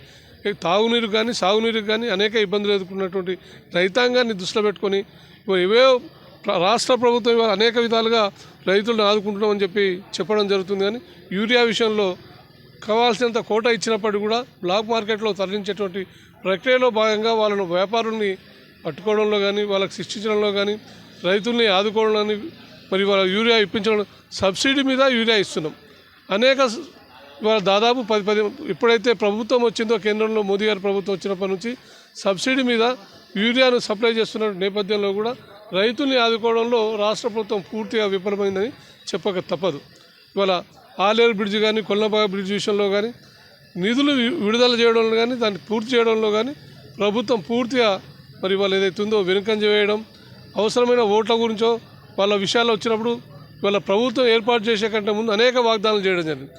తాగునీరు కానీ సాగునీరుకి కానీ అనేక ఇబ్బందులు ఎదుర్కొన్నటువంటి రైతాంగాన్ని దృష్టిలో పెట్టుకొని ఏవో రాష్ట్ర ప్రభుత్వం ఇవాళ అనేక విధాలుగా రైతులను ఆదుకుంటున్నామని చెప్పి చెప్పడం జరుగుతుంది. కానీ యూరియా విషయంలో కావాల్సినంత కోటా ఇచ్చినప్పటికీ కూడా బ్లాక్ మార్కెట్లో తరలించేటువంటి ప్రక్రియలో భాగంగా వాళ్ళను వ్యాపారుల్ని పట్టుకోవడంలో కానీ, వాళ్ళకి శిక్షించడంలో కానీ, రైతుల్ని ఆదుకోవడంలో కానీ, మరి వాళ్ళ యూరియా ఇప్పించడం, సబ్సిడీ మీద యూరియా ఇస్తున్నాం. అనేక ఇవాళ దాదాపు 10 ఎప్పుడైతే ప్రభుత్వం వచ్చిందో, కేంద్రంలో మోదీ గారి ప్రభుత్వం వచ్చినప్పటి నుంచి సబ్సిడీ మీద యూరియాను సప్లై చేస్తున్న నేపథ్యంలో కూడా రైతుల్ని ఆదుకోవడంలో రాష్ట్ర ప్రభుత్వం పూర్తిగా విఫలమైందని చెప్పక తప్పదు. ఇవాళ ఆలేరు బ్రిడ్జ్ కానీ, కొల్లపాక బ్రిడ్జ్ విషయంలో కానీ నిధులు విడుదల చేయడంలో కానీ, దాన్ని పూర్తి చేయడంలో కానీ ప్రభుత్వం పూర్తిగా మరి వాళ్ళు ఏదైతుందో వెనుకంజ వేయడం, అవసరమైన ఓట్ల గురించో వాళ్ళ విషయాలు వచ్చినప్పుడు ఇవాళ ప్రభుత్వం ఏర్పాటు చేసే కంటే ముందు అనేక వాగ్దానాలు చేయడం జరిగింది.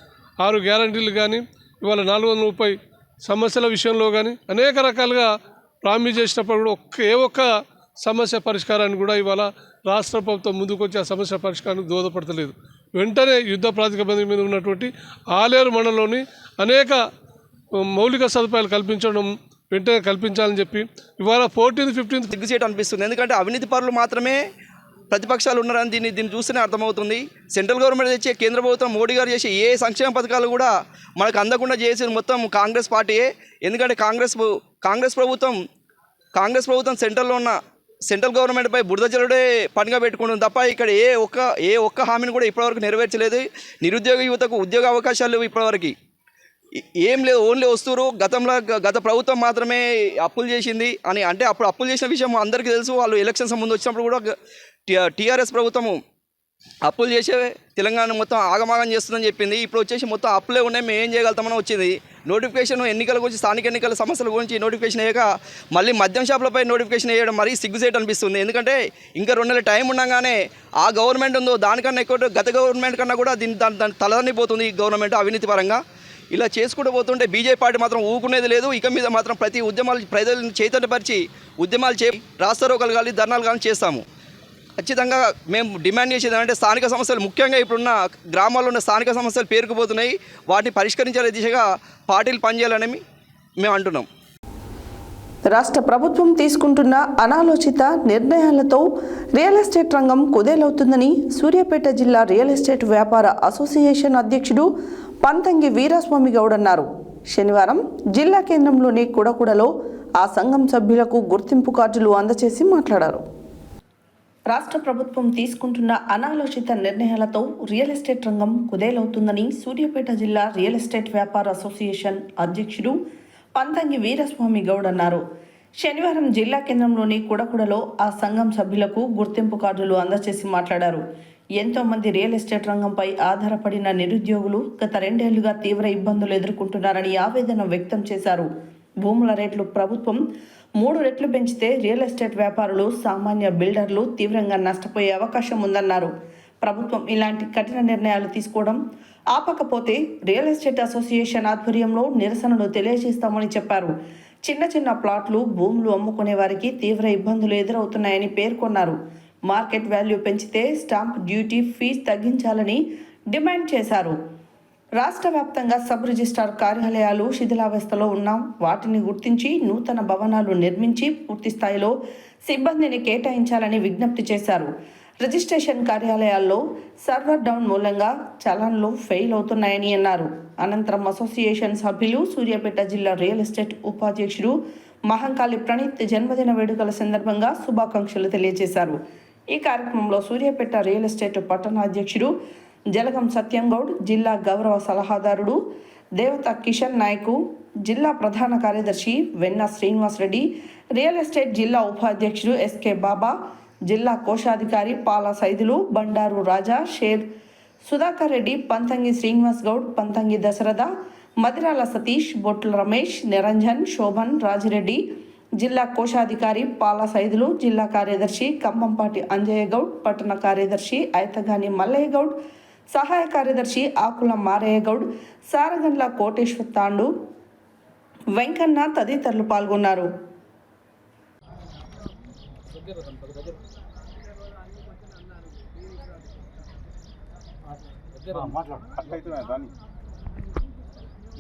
6 గ్యారంటీలు కానీ, ఇవాళ 430 సమస్యల విషయంలో కానీ అనేక రకాలుగా ప్రామిస్ చేసినప్పుడు కూడా ఏ ఒక్క సమస్య పరిష్కారాన్ని కూడా ఇవాళ రాష్ట్ర ప్రభుత్వం ముందుకు వచ్చి ఆ సమస్య పరిష్కారానికి దోహదపడతలేదు. వెంటనే యుద్ధ ప్రాతిపదిక మీద ఉన్నటువంటి ఆలేరు మండలంలోని అనేక మౌలిక సదుపాయాలు కల్పించడం వెంటనే కల్పించాలని చెప్పి ఇవాళ 14th, 15th సిగ్గుచేటు అనిపిస్తుంది. ఎందుకంటే అవినీతి పరులు మాత్రమే ప్రతిపక్షాలు ఉన్నారని దీన్ని చూస్తేనే అర్థమవుతుంది. సెంట్రల్ గవర్నమెంట్ తెచ్చే, కేంద్ర ప్రభుత్వం మోడీ గారు చేసే ఏ సంక్షేమ పథకాలు కూడా మనకు అందకుండా చేసేది మొత్తం కాంగ్రెస్ పార్టీయే. ఎందుకంటే కాంగ్రెస్ ప్రభుత్వం సెంట్రల్ గవర్నమెంట్పై బురద జల్లుడే పనిగా పెట్టుకుంటుంది తప్ప ఇక్కడ ఏ ఒక్క హామీని కూడా ఇప్పటివరకు నెరవేర్చలేదు. నిరుద్యోగ యువతకు ఉద్యోగ అవకాశాలు ఇప్పటివరకు ఏం లేదు. ఓన్లీ వస్తువురు గత ప్రభుత్వం మాత్రమే అప్పులు చేసింది అని, అంటే అప్పుడు అప్పులు చేసిన విషయం అందరికీ తెలుసు. వాళ్ళు ఎలక్షన్స్ ముందు వచ్చినప్పుడు కూడా టీఆర్ఎస్ ప్రభుత్వము అప్పులు చేసే తెలంగాణ మొత్తం ఆగమాగం చేస్తుందని చెప్పింది. ఇప్పుడు వచ్చేసి మొత్తం అప్పులే ఉన్నాయి, మేము ఏం చేయగలుగుతామని వచ్చింది. నోటిఫికేషన్ ఎన్నికల గురించి, స్థానిక ఎన్నికల సమస్యల గురించి నోటిఫికేషన్ వేయక మళ్ళీ మద్యం షాపులపై నోటిఫికేషన్ వేయడం మరీ సిగ్గుసేట్ అనిపిస్తుంది. ఎందుకంటే ఇంకా 2 నెలల టైం ఉండగానే ఆ గవర్నమెంట్ ఉందో దానికన్నా ఎక్కువ గత గవర్నమెంట్ కన్నా కూడా దాని తలదన్నిపోతుంది ఈ గవర్నమెంట్ అవినీతి పరంగా. ఇలా చేసుకుంటూ పోతుంటే బీజేపీ పార్టీ మాత్రం ఊకునేది లేదు. ఇక మీద మాత్రం ప్రతి ఉద్యమాలు ప్రజలను చైతన్యపరిచి ఉద్యమాలు రాస్తారోకలు కానీ, ధర్నాలు కానీ చేస్తాము. ఖచ్చితంగా మేము డిమాండ్ చేసేది అంటే స్థానిక సమస్యలు, ముఖ్యంగా ఇప్పుడున్న గ్రామాల్లో ఉన్న స్థానిక సమస్యలు పేరుకుపోతున్నాయి. వాటిని పరిష్కరించాలనే దిశగా పార్టీలు పనిచేయాలని మేము అంటున్నాం. రాష్ట్ర ప్రభుత్వం తీసుకుంటున్న అనాలోచిత నిర్ణయాలతో రియల్ ఎస్టేట్ రంగం కుదేలవుతుందని సూర్యాపేట జిల్లా రియల్ ఎస్టేట్ వ్యాపార అసోసియేషన్ అధ్యక్షుడు పంతంగి వీరస్వామి గౌడ్ అన్నారు. శనివారం జిల్లా కేంద్రంలోని కుడకుడలో ఆ సంఘం సభ్యులకు గుర్తింపు కార్డులు అందజేసి మాట్లాడారు. రాష్ట్ర ప్రభుత్వం తీసుకుంటున్న అనాలోచిత నిర్ణయాలతో రియల్ ఎస్టేట్ రంగం కుదేలవుతుందని సూర్యాపేట జిల్లా రియల్ ఎస్టేట్ వ్యాపార అసోసియేషన్ అధ్యక్షుడు పంతంగి వీరస్వామి గౌడ్ అన్నారు. శనివారం జిల్లా కేంద్రంలోని కుడకుడలో ఆ సంఘం సభ్యులకు గుర్తింపు కార్డులు అందజేసి మాట్లాడారు. ఎంతో మంది రియల్ ఎస్టేట్ రంగంపై ఆధారపడిన నిరుద్యోగులు గత 2 ఏళ్లుగా తీవ్ర ఇబ్బందులు ఎదుర్కొంటున్నారని ఆవేదన వ్యక్తం చేశారు. భూముల రేట్లు ప్రభుత్వం 3 రెట్లు పెంచితే రియల్ ఎస్టేట్ వ్యాపారులు, సామాన్య బిల్డర్లు తీవ్రంగా నష్టపోయే అవకాశం ఉందన్నారు. ప్రభుత్వం ఇలాంటి కఠిన నిర్ణయాలు తీసుకోవడం ఆపకపోతే రియల్ ఎస్టేట్ అసోసియేషన్ ఆధ్వర్యంలో నిరసనలు తెలియజేస్తామని చెప్పారు. చిన్న ప్లాట్లు, భూములు అమ్ముకునే వారికి తీవ్ర ఇబ్బందులు ఎదురవుతున్నాయని పేర్కొన్నారు. మార్కెట్ వాల్యూ పెంచితే స్టాంప్ డ్యూటీ ఫీజు తగ్గించాలని డిమాండ్ చేశారు. రాష్ట్ర వ్యాప్తంగా సబ్ రిజిస్ట్రార్ కార్యాలయాలు శిథిలావస్థలో ఉన్నాం, వాటిని గుర్తించి నూతన భవనాలు నిర్మించి పూర్తి స్థాయిలో సిబ్బందిని కేటాయించాలని విజ్ఞప్తి చేశారు. రిజిస్ట్రేషన్ కార్యాలయాల్లో సర్వర్ డౌన్ మూలంగా చలన్లు ఫెయిల్ అవుతున్నాయని అన్నారు. అనంతరం అసోసియేషన్ సభ్యులు సూర్యాపేట జిల్లా రియల్ ఎస్టేట్ ఉపాధ్యక్షుడు మహంకాళి ప్రణీత్ జన్మదిన వేడుకల సందర్భంగా శుభాకాంక్షలు తెలియజేశారు. ఈ కార్యక్రమంలో సూర్యాపేట రియల్ ఎస్టేట్ పట్టణ అధ్యక్షుడు జలగం సత్యం గౌడ్, జిల్లా గౌరవ సలహాదారుడు దేవత కిషన్ నాయకు, జిల్లా ప్రధాన కార్యదర్శి వెన్న శ్రీనివాస్ రెడ్డి, రియల్ ఎస్టేట్ జిల్లా ఉపాధ్యక్షుడు ఎస్కే బాబా, జిల్లా కోశాధికారి పాల సైదులు, బండారు రాజా, షేర్ సుధాకర్ రెడ్డి, పంతంగి శ్రీనివాస్ గౌడ్, పంతంగి దశరథ, మదిరాల సతీష్, బొట్ల రమేష్, నిరంజన్, శోభన్, రాజిరెడ్డి, జిల్లా కోశాధికారి పాల సైదులు, జిల్లా కార్యదర్శి కంబంపాటి అంజయ్య గౌడ్, పట్టణ కార్యదర్శి ఐతగాని మల్లయ్య గౌడ్, సహాయ కార్యదర్శి ఆకుల మారయ్య గౌడ్, సారగండ్ల కోటేశ్వర్ తాండు, వెంకన్న తదితరులు పాల్గొన్నారు.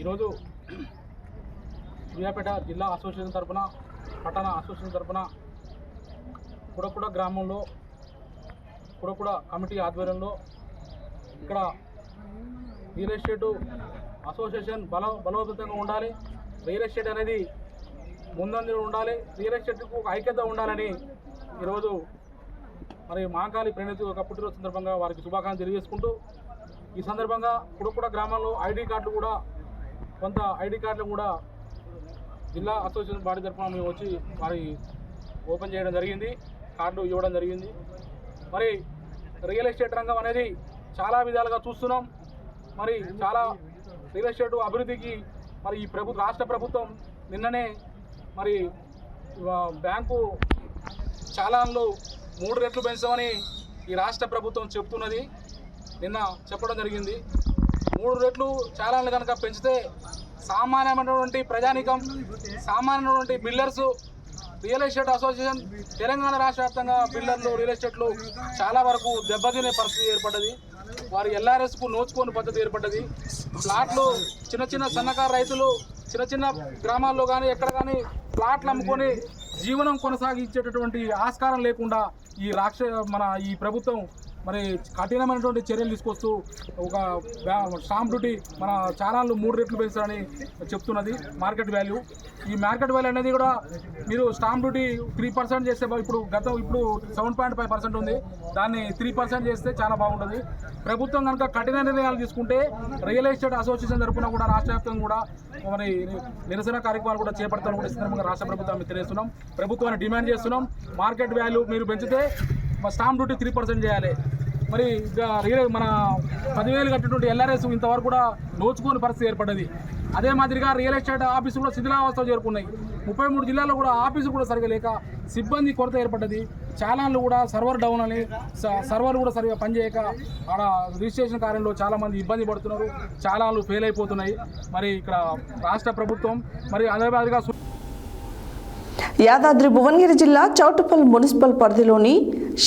ఈరోజు సూర్యాపేట జిల్లా అసోసియేషన్ తరఫున, పట్టణ అసోసియేషన్ తరఫున కుడకుడ గ్రామంలో కుడకుడ కమిటీ ఆధ్వర్యంలో ఇక్కడ రియల్ ఎస్టేటు అసోసియేషన్ బలోపేతంగా ఉండాలి, రియల్ ఎస్టేట్ అనేది ముందంజలో ఉండాలి, రియల్ ఎస్టేట్కు ఒక ఐక్యత ఉండాలని ఈరోజు మరి మహంకాళి ప్రణీత్ ఒక పుట్టినరోజు సందర్భంగా వారికి శుభాకాంక్షలు తెలియజేసుకుంటూ, ఈ సందర్భంగా కుడకుడ గ్రామంలో కొంత ఐడి కార్డులు కూడా జిల్లా అసోసియేషన్ బాడీ తరఫున మేము వచ్చి మరి ఓపెన్ చేయడం జరిగింది, కార్డు ఇవ్వడం జరిగింది. మరి రియల్ ఎస్టేట్ రంగం అనేది చాలా విధాలుగా చూస్తున్నాం. మరి చాలా రియల్ ఎస్టేట్ అభివృద్ధికి మరి ఈ రాష్ట్ర ప్రభుత్వం నిన్ననే మరి బ్యాంకు చాలాన్లు 3 రెట్లు పెంచామని ఈ రాష్ట్ర ప్రభుత్వం చెప్తున్నది. నిన్న చెప్పడం జరిగింది. 3 రెట్లు చాలాన్లు కనుక పెంచితే సామాన్యమైనటువంటి ప్రజానీకం, సామాన్యమైనటువంటి builders, real estate association Telangana రాష్ట్ర వ్యాప్తంగా బిల్డర్లు, రియల్ ఎస్టేట్లు చాలా వరకు దెబ్బతినే పరిస్థితి ఏర్పడ్డది. వారి ఎల్ఆర్ఎస్కు నోచుకోని పద్ధతి ఏర్పడ్డది. ప్లాట్లు చిన్న సన్నకారు రైతులు చిన్న గ్రామాల్లో కానీ ఎక్కడ కానీ ప్లాట్లు అమ్ముకొని జీవనం కొనసాగించేటటువంటి ఆస్కారం లేకుండా ఈ ప్రభుత్వం మరి కఠినమైనటువంటి చర్యలు తీసుకొస్తూ ఒక స్టాంప్ డ్యూటీ మన ఛానళ్ళు 3 రెట్లు పెంచాలని చెప్తున్నది. మార్కెట్ వాల్యూ అనేది కూడా మీరు స్టాంప్ డ్యూటీ 3% చేస్తే ఇప్పుడు 7.5% ఉంది, దాన్ని 3% చేస్తే చాలా బాగుంటుంది. ప్రభుత్వం కనుక కఠిన నిర్ణయాలు తీసుకుంటే రియల్ ఎస్టేట్ అసోసియేషన్ తరఫున కూడా రాష్ట్ర వ్యాప్తంగా కూడా మరి నిరసన కార్యక్రమాలు కూడా చేపడతాను కూడా ఈ సందర్భంగా రాష్ట్ర ప్రభుత్వాన్ని తెలియజేస్తున్నాం. ప్రభుత్వాన్ని డిమాండ్ చేస్తున్నాం. మార్కెట్ వాల్యూ మీరు పెంచితే స్టాంప్ డ్యూటీ 3% చేయాలి. మరి మన 10,000 కట్టినటువంటి ఎల్ఆర్ఎస్ ఇంతవరకు కూడా నోచుకోని పరిస్థితి ఏర్పడ్డది. అదే మాదిరిగా రియల్ ఎస్టేట్ ఆఫీసులు కూడా శిథిలావస్థ చేరుకున్నాయి. 33 జిల్లాల్లో కూడా ఆఫీసులు కూడా సరిగా లేక సిబ్బంది కొరత ఏర్పడ్డది. చాలాన్లు కూడా సర్వర్ డౌన్ అని సర్వర్లు కూడా సరిగా పనిచేయక ఆడ రిజిస్ట్రేషన్ కార్యంలో చాలామంది ఇబ్బంది పడుతున్నారు, చాలాన్లు ఫెయిల్ అయిపోతున్నాయి. మరి ఇక్కడ రాష్ట్ర ప్రభుత్వం మరి అదే మాదిరిగా యాదాద్రి భువనగిరి జిల్లా చౌటుప్పల్ మున్సిపల్ పరిధిలోని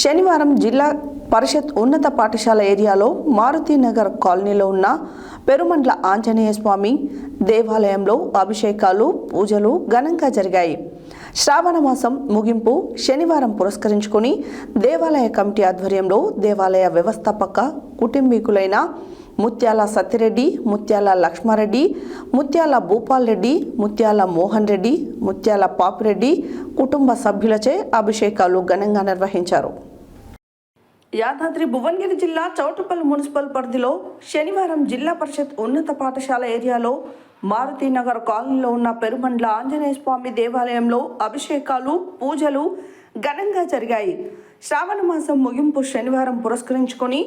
శనివారం జిల్లా పరిషత్ ఉన్నత పాఠశాల ఏరియాలో మారుతీనగర్ కాలనీలో ఉన్న పెరుమండ్ల ఆంజనేయ స్వామి దేవాలయంలో అభిషేకాలు, పూజలు ఘనంగా జరిగాయి. శ్రావణ మాసం ముగింపు శనివారం పురస్కరించుకొని దేవాలయ కమిటీ ఆధ్వర్యంలో దేవాలయ వ్యవస్థాపక కుటుంబీకులైన ముత్యాల సత్యరెడ్డి, ముత్యాల లక్ష్మారెడ్డి, ముత్యాల భూపాల్ రెడ్డి, ముత్యాల మోహన్ రెడ్డి, ముత్యాల పాపిరెడ్డి కుటుంబ సభ్యులచే అభిషేకాలు ఘనంగా నిర్వహించారు. యాదాద్రి భువనగిరి జిల్లా చౌటుపల్లి మున్సిపల్ పరిధిలో శనివారం జిల్లా పరిషత్ ఉన్నత పాఠశాల ఏరియాలో మారుతీనగర్ కాలనీలో ఉన్న పెరుమండ్ల ఆంజనేయ స్వామి దేవాలయంలో అభిషేకాలు, పూజలు ఘనంగా జరిగాయి. శ్రావణ మాసం ముగింపు శనివారం పురస్కరించుకొని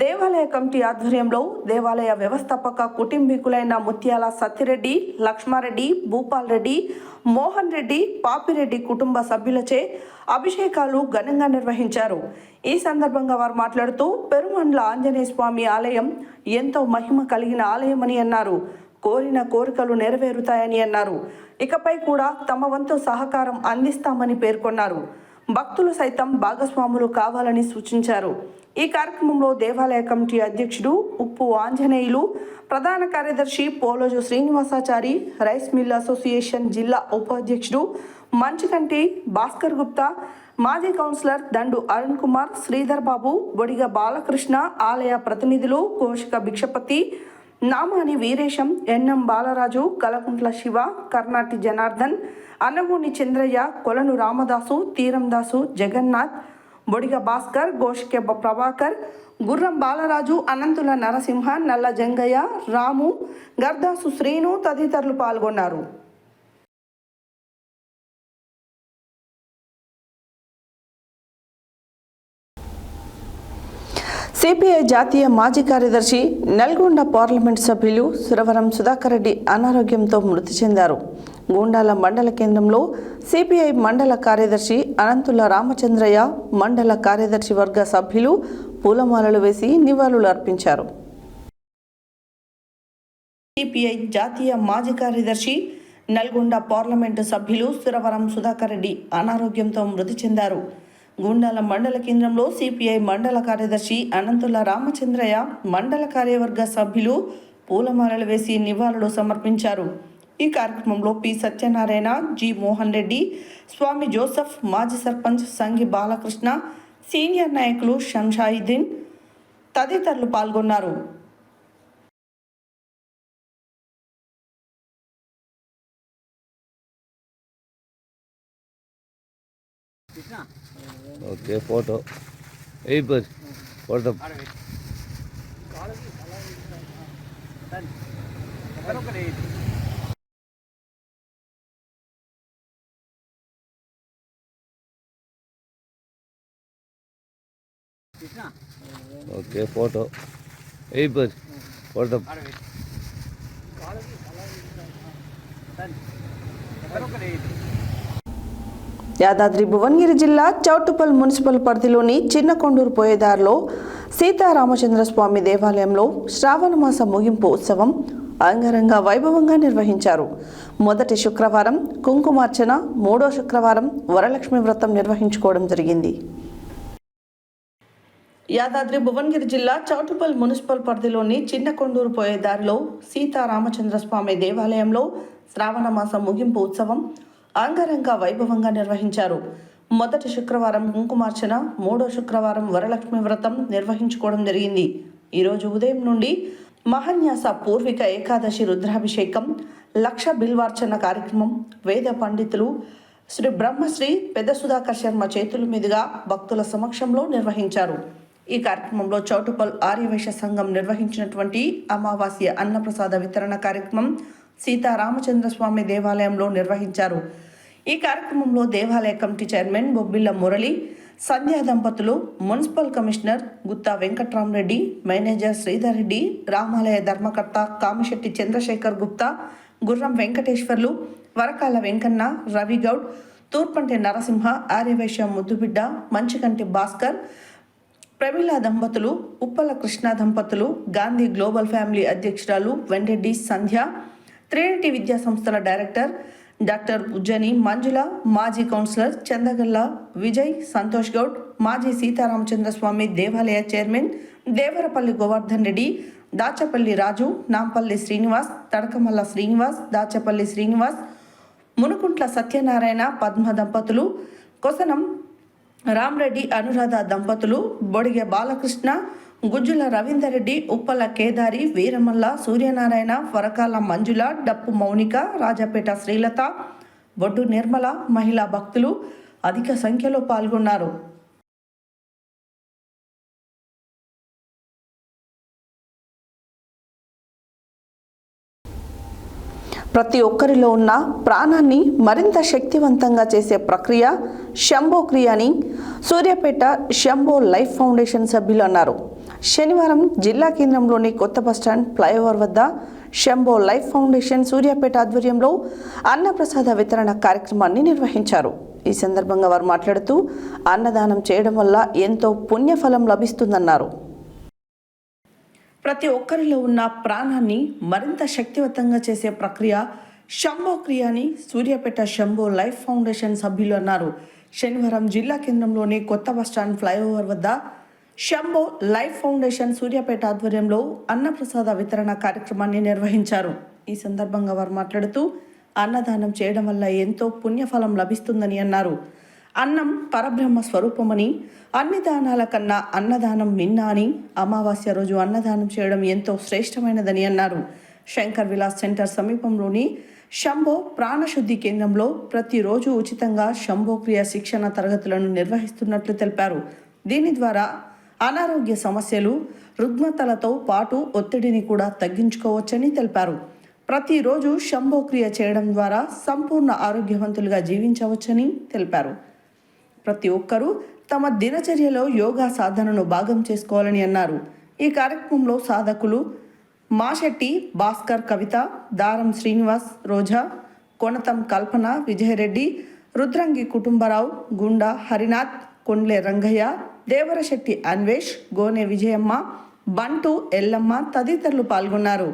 దేవాలయ కమిటీ ఆధ్వర్యంలో దేవాలయ వ్యవస్థాపక కుటుంబీకులైన ముత్యాల సత్యరెడ్డి, లక్ష్మారెడ్డి, భూపాల్ రెడ్డి, మోహన్ రెడ్డి, పాపిరెడ్డి కుటుంబ సభ్యులచే అభిషేకాలు ఘనంగా నిర్వహించారు. ఈ సందర్భంగా వారు మాట్లాడుతూ పెరుమండ్ల ఆంజనేయ స్వామి ఆలయం ఎంతో మహిమ కలిగిన ఆలయమని అన్నారు. కోరిన కోరికలు నెరవేరుతాయని అన్నారు. ఇకపై కూడా తమ వంతు సహకారం అందిస్తామని పేర్కొన్నారు. భక్తులు సైతం భాగస్వాములు కావాలని సూచించారు. ఈ కార్యక్రమంలో దేవాలయ కమిటీ అధ్యక్షుడు ఉప్పు ఆంజనేయులు, ప్రధాన కార్యదర్శి Poloju Srinivasachari, rice mill association జిల్లా ఉపాధ్యక్షుడు మంచికంటి భాస్కర్ గుప్తా, మాజీ కౌన్సిలర్ దండు అరుణ్ కుమార్, శ్రీధర్ బాబు, బొడిగ బాలకృష్ణ, ఆలయ ప్రతినిధులు కోశిక భిక్షపతి, నామాని వీరేశం, ఎన్ఎం బాలరాజు, కలకుంట్ల శివ, కర్ణాటి జనార్దన్, అన్నగూని చంద్రయ్య, కొలను రామదాసు, తీరందాసు, జగన్నాథ్, బొడిగ భాస్కర్, గోషిక ప్రభాకర్, గుర్రం బాలరాజు, అనంతుల నరసింహ, నల్ల జంగయ్య, రాము, గర్దాసు శ్రీను తదితరులు పాల్గొన్నారు. సిపిఐ జాతీయ మాజీ కార్యదర్శి నల్గొండ పార్లమెంట్ సభ్యులు సురవరం సుధాకర్ రెడ్డి అనారోగ్యంతో మృతి చెందారు. గూండాల మండల కేంద్రంలో సిపిఐ మండల కార్యదర్శి అనంతుల రామచంద్రయ్య, మండల కార్యదర్శి వర్గ సభ్యులు పూలమాలలు వేసి నివాళులు అర్పించారు. సిపిఐ జాతీయ మాజీ కార్యదర్శి నల్గొండ పార్లమెంటు సభ్యులు సురవరం సుధాకర్ రెడ్డి అనారోగ్యంతో మృతి చెందారు. గూండాల మండల కేంద్రంలో సిపిఐ మండల కార్యదర్శి అనంతుల రామచంద్రయ్య, మండల కార్యవర్గ సభ్యులు పూలమాలలు వేసి నివాళులు సమర్పించారు. ఈ కార్యక్రమంలో పి సత్యనారాయణ, జి మోహన్ రెడ్డి, స్వామి జోసఫ్, మాజీ సర్పంచ్ సంగి బాలకృష్ణ, సీనియర్ నాయకులు షంషాయిద్దీన్ తదితరులు పాల్గొన్నారు. Okay photo photo okay photo photo Yadadri Bhuvanagiri జిల్లా చౌటుపల్ మున్సిపల్ పరిధిలోని చిన్న కొండూరు పోయేదారిలో సీతారామచంద్ర స్వామి దేవాలయంలో శ్రావణ మాస ముగింపు ఉత్సవం అంగరంగ వైభవంగా నిర్వహించారు. మొదటి శుక్రవారం కుంకుమార్చన, మూడో శుక్రవారం వరలక్ష్మి వ్రతం నిర్వహించుకోవడం జరిగింది. యాదాద్రి భువనగిరి జిల్లా చౌటుపల్ మున్సిపల్ పరిధిలోని చిన్న కొండూరు పోయేదారిలో సీతారామచంద్ర స్వామి దేవాలయంలో శ్రావణ మాస ముగింపు ఉత్సవం అంగరంగ వైభవంగా నిర్వహించారు. మొదటి శుక్రవారం కుంకుమార్చన, మూడో శుక్రవారం వరలక్ష్మి వ్రతం నిర్వహించుకోవడం జరిగింది. ఈరోజు ఉదయం నుండి మహాన్యాస పూర్విక ఏకాదశి రుద్రాభిషేకం, లక్ష బిల్వార్చన కార్యక్రమం వేద పండితులు శ్రీ బ్రహ్మశ్రీ పెద్ద సుధాకర్ శర్మ చేతుల మీదుగా భక్తుల సమక్షంలో నిర్వహించారు. ఈ కార్యక్రమంలో చౌటుపల్ ఆర్యవైశ్య సంఘం నిర్వహించినటువంటి అమావాస్య అన్నప్రసాద వితరణ కార్యక్రమం సీతారామచంద్ర స్వామి దేవాలయంలో నిర్వహించారు. ఈ కార్యక్రమంలో దేవాలయ కమిటీ చైర్మన్ బొబ్బిల్ల మురళి, సంధ్యా దంపతులు, municipal commissioner Gutta Venkatramareddy, manager Sridhar Reddy, రామాలయ ధర్మకర్త కామిశెట్టి చంద్రశేఖర్ గుప్తా, గుర్రం వెంకటేశ్వర్లు, వరకాల వెంకన్న, రవిగౌడ్, తూర్పంటి నరసింహ, ఆర్యవైశ్య ముద్దుబిడ్డ, మంచికంటి భాస్కర్, ప్రమీల దంపతులు, ఉప్పల కృష్ణ దంపతులు, గాంధీ గ్లోబల్ ఫ్యామిలీ అధ్యక్షురాలు వెంరెడ్డి సంధ్య, ట్రినిటీ విద్యా సంస్థల డైరెక్టర్ డాక్టర్ ఉజ్జని మంజుల, మాజీ కౌన్సిలర్ చందగల్ల విజయ్, సంతోష్ గౌడ్, మాజీ సీతారామచంద్ర స్వామి దేవాలయ చైర్మన్ దేవరపల్లి గోవర్ధన్ రెడ్డి, దాచపల్లి రాజు, నాంపల్లి శ్రీనివాస్, తడకమల్ల శ్రీనివాస్, దాచపల్లి శ్రీనివాస్, మునుకుంట్ల సత్యనారాయణ పద్మ దంపతులు, కొసనం రామరెడ్డి అనురాధ దంపతులు, బొడిగె బాలకృష్ణ, గుజ్జుల రవీందర్రెడ్డి, ఉప్పల కేదారి, వీరమల్ల సూర్యనారాయణ, వరకాల మంజుల, డప్పు మౌనిక, రాజాపేట శ్రీలత, బొడ్డు నిర్మల మహిళా భక్తులు అధిక సంఖ్యలో పాల్గొన్నారు. ప్రతి ఒక్కరిలో ఉన్న ప్రాణాన్ని మరింత శక్తివంతంగా చేసే ప్రక్రియ శంభో క్రియ అని సూర్యాపేట శంభో లైఫ్ ఫౌండేషన్ సభ్యులు అన్నారు. శనివారం జిల్లా కేంద్రంలోని కొత్త బస్టాండ్ ఫ్లైఓవర్ వద్ద శంభో లైఫ్ ఫౌండేషన్ సూర్యాపేట ఆధ్వర్యంలో అన్నప్రసాద వితరణ కార్యక్రమాన్ని నిర్వహించారు. ఈ సందర్భంగా వారు మాట్లాడుతూ అన్నదానం చేయడం వల్ల ఎంతో పుణ్యఫలం లభిస్తుందన్నారు. ప్రతి ఒక్కరిలో ఉన్న ప్రాణాన్ని మరింత శక్తివంతంగా చేసే ప్రక్రియ శంభో క్రియ అని సూర్యాపేట శంభో లైఫ్ ఫౌండేషన్ సభ్యులు అన్నారు. శనివారం జిల్లా కేంద్రంలోని కొత్త బస్టాండ్ ఫ్లైఓవర్ వద్ద శంభో లైఫ్ ఫౌండేషన్ సూర్యాపేట ఆధ్వర్యంలో అన్నప్రసాద వితరణ కార్యక్రమాన్ని నిర్వహించారు. ఈ సందర్భంగా వారు మాట్లాడుతూ అన్నదానం చేయడం వల్ల ఎంతో పుణ్యఫలం లభిస్తుందని అన్నారు. అన్నం పరబ్రహ్మ స్వరూపమని, అన్ని దానాల కన్నా అన్నదానం మిన్న అని, అమావాస్య రోజు అన్నదానం చేయడం ఎంతో శ్రేష్టమైనదని అన్నారు. శంకర్ విలాస్ సెంటర్ సమీపంలోని శంభో ప్రాణశుద్ధి కేంద్రంలో ప్రతిరోజు ఉచితంగా శంభో క్రియ శిక్షణ తరగతులను నిర్వహిస్తున్నట్లు తెలిపారు. దీని ద్వారా అనారోగ్య సమస్యలు, రుగ్మతలతో పాటు ఒత్తిడిని కూడా తగ్గించుకోవచ్చని తెలిపారు. ప్రతిరోజు శంభో క్రియ చేయడం ద్వారా సంపూర్ణ ఆరోగ్యవంతులుగా జీవించవచ్చని తెలిపారు. ప్రతి ఒక్కరూ తమ దినచర్యలో యోగా సాధనను భాగం చేసుకోవాలని అన్నారు. ఈ కార్యక్రమంలో సాధకులు మాశెట్టి భాస్కర్, కవిత, దారం శ్రీనివాస్, రోజా, కొనతం కల్పన, విజయరెడ్డి, రుద్రంగి కుటుంబరావు, గుండా హరినాథ్, కొండ్లే రంగయ్య, దేవరశెట్టి అన్వేష్, గోనె విజయమ్మ, బంటు, ఎల్లమ్మ తదితరులు పాల్గొన్నారు.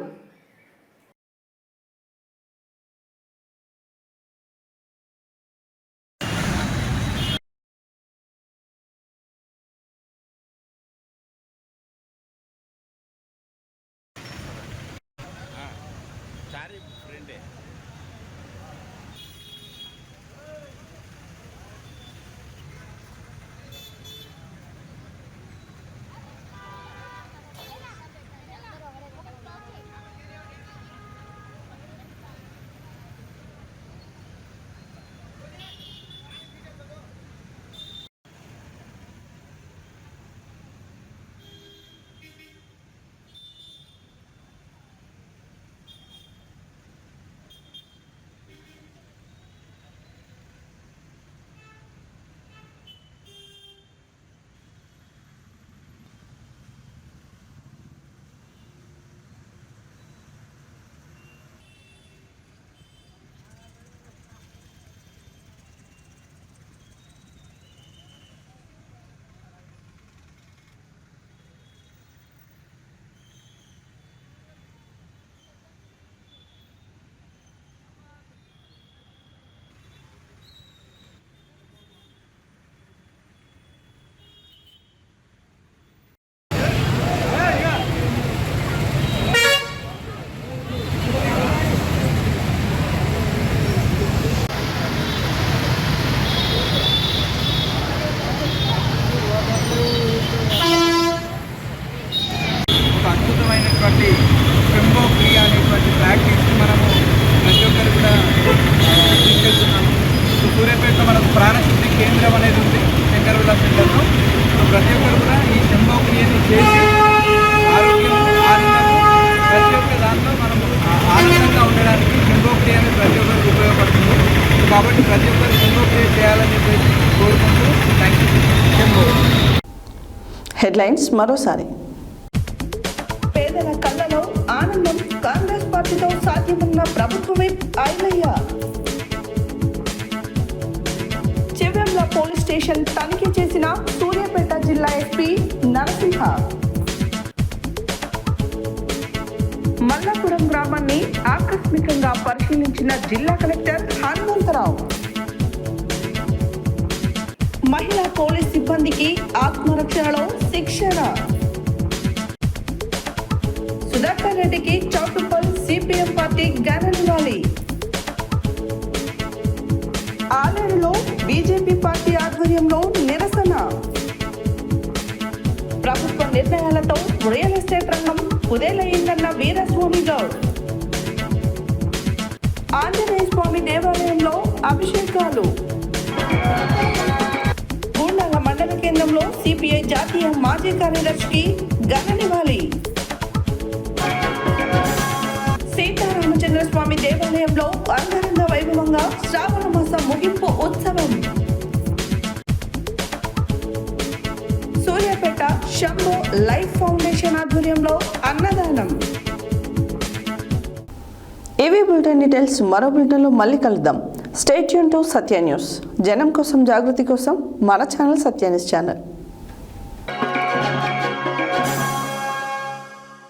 సూర్యాపేటలో మనకు ప్రాణశుద్ధి కేంద్రం అనేది ఉంది శంకర్ విలాస్ సెంటర్లో. ప్రతి ఒక్కరు కూడా ఈ శంభో క్రియని చేసి ఆరోగ్యం ప్రతి ఒక్క దాంట్లో మనం ఆనందంగా ఉండడానికి శంభో క్రియ అనేది ప్రతి ఒక్కరికి ఉపయోగపడుతుంది. కాబట్టి ప్రతి ఒక్కరు శంభో క్రియ చేయాలని చెప్పేసి కోరుకుంటూ థ్యాంక్ యూ. శంభో. హెడ్లైన్స్ మరోసారి. పేదల కళ్ళలో ఆనందం, కాంగ్రెస్ పార్టీతో సాధ్యమన్న ప్రభుత్వ whip Ailayya. Chivvemla police station తనిఖీ చేసిన సూర్యాపేట జిల్లా ఎస్పీ నరసింహ. మల్లాపురం గ్రామాన్ని ఆకస్మికంగా పరిశీలించిన జిల్లా కలెక్టర్ హనుమంతరావు. మహిళా పోలీస్ సిబ్బందికి ఆత్మరక్షణలో శిక్షణ. సుధాకర్ రెడ్డికి చౌటుప్పల్ సిపిఎం పార్టీ ఘన నివాళి. నిర్ణయాలతో రియల్ ఎస్టేట్ రంగం కుదేలయ్యిందన్న వీరస్వామి గౌడ్. ఆంజనేయ స్వామి దేవాలయంలో అభిషేకాలు. గూండాల మండల కేంద్రంలో సిపిఐ జాతీయ మాజీ కార్యదర్శికి ఘన నివాళి. సీతారామచంద్ర స్వామి దేవాలయంలో అంగరంగ వైభవంగా శ్రావణ మాస ముగింపు ఉత్సవం. సూర్యాపేట శంభో లైఫ్ ఫౌండేషన్ ఆధ్వర్యంలో అన్నదానం. ఏవీ బులెటిన్ డీటెయిల్స్ మరో బులెటిన్లో మళ్ళీ కలుద్దాం. Stay tune to Satya news. జనం కోసం, జాగృతి కోసం మన ఛానల్ సత్య న్యూస్ ఛానల్.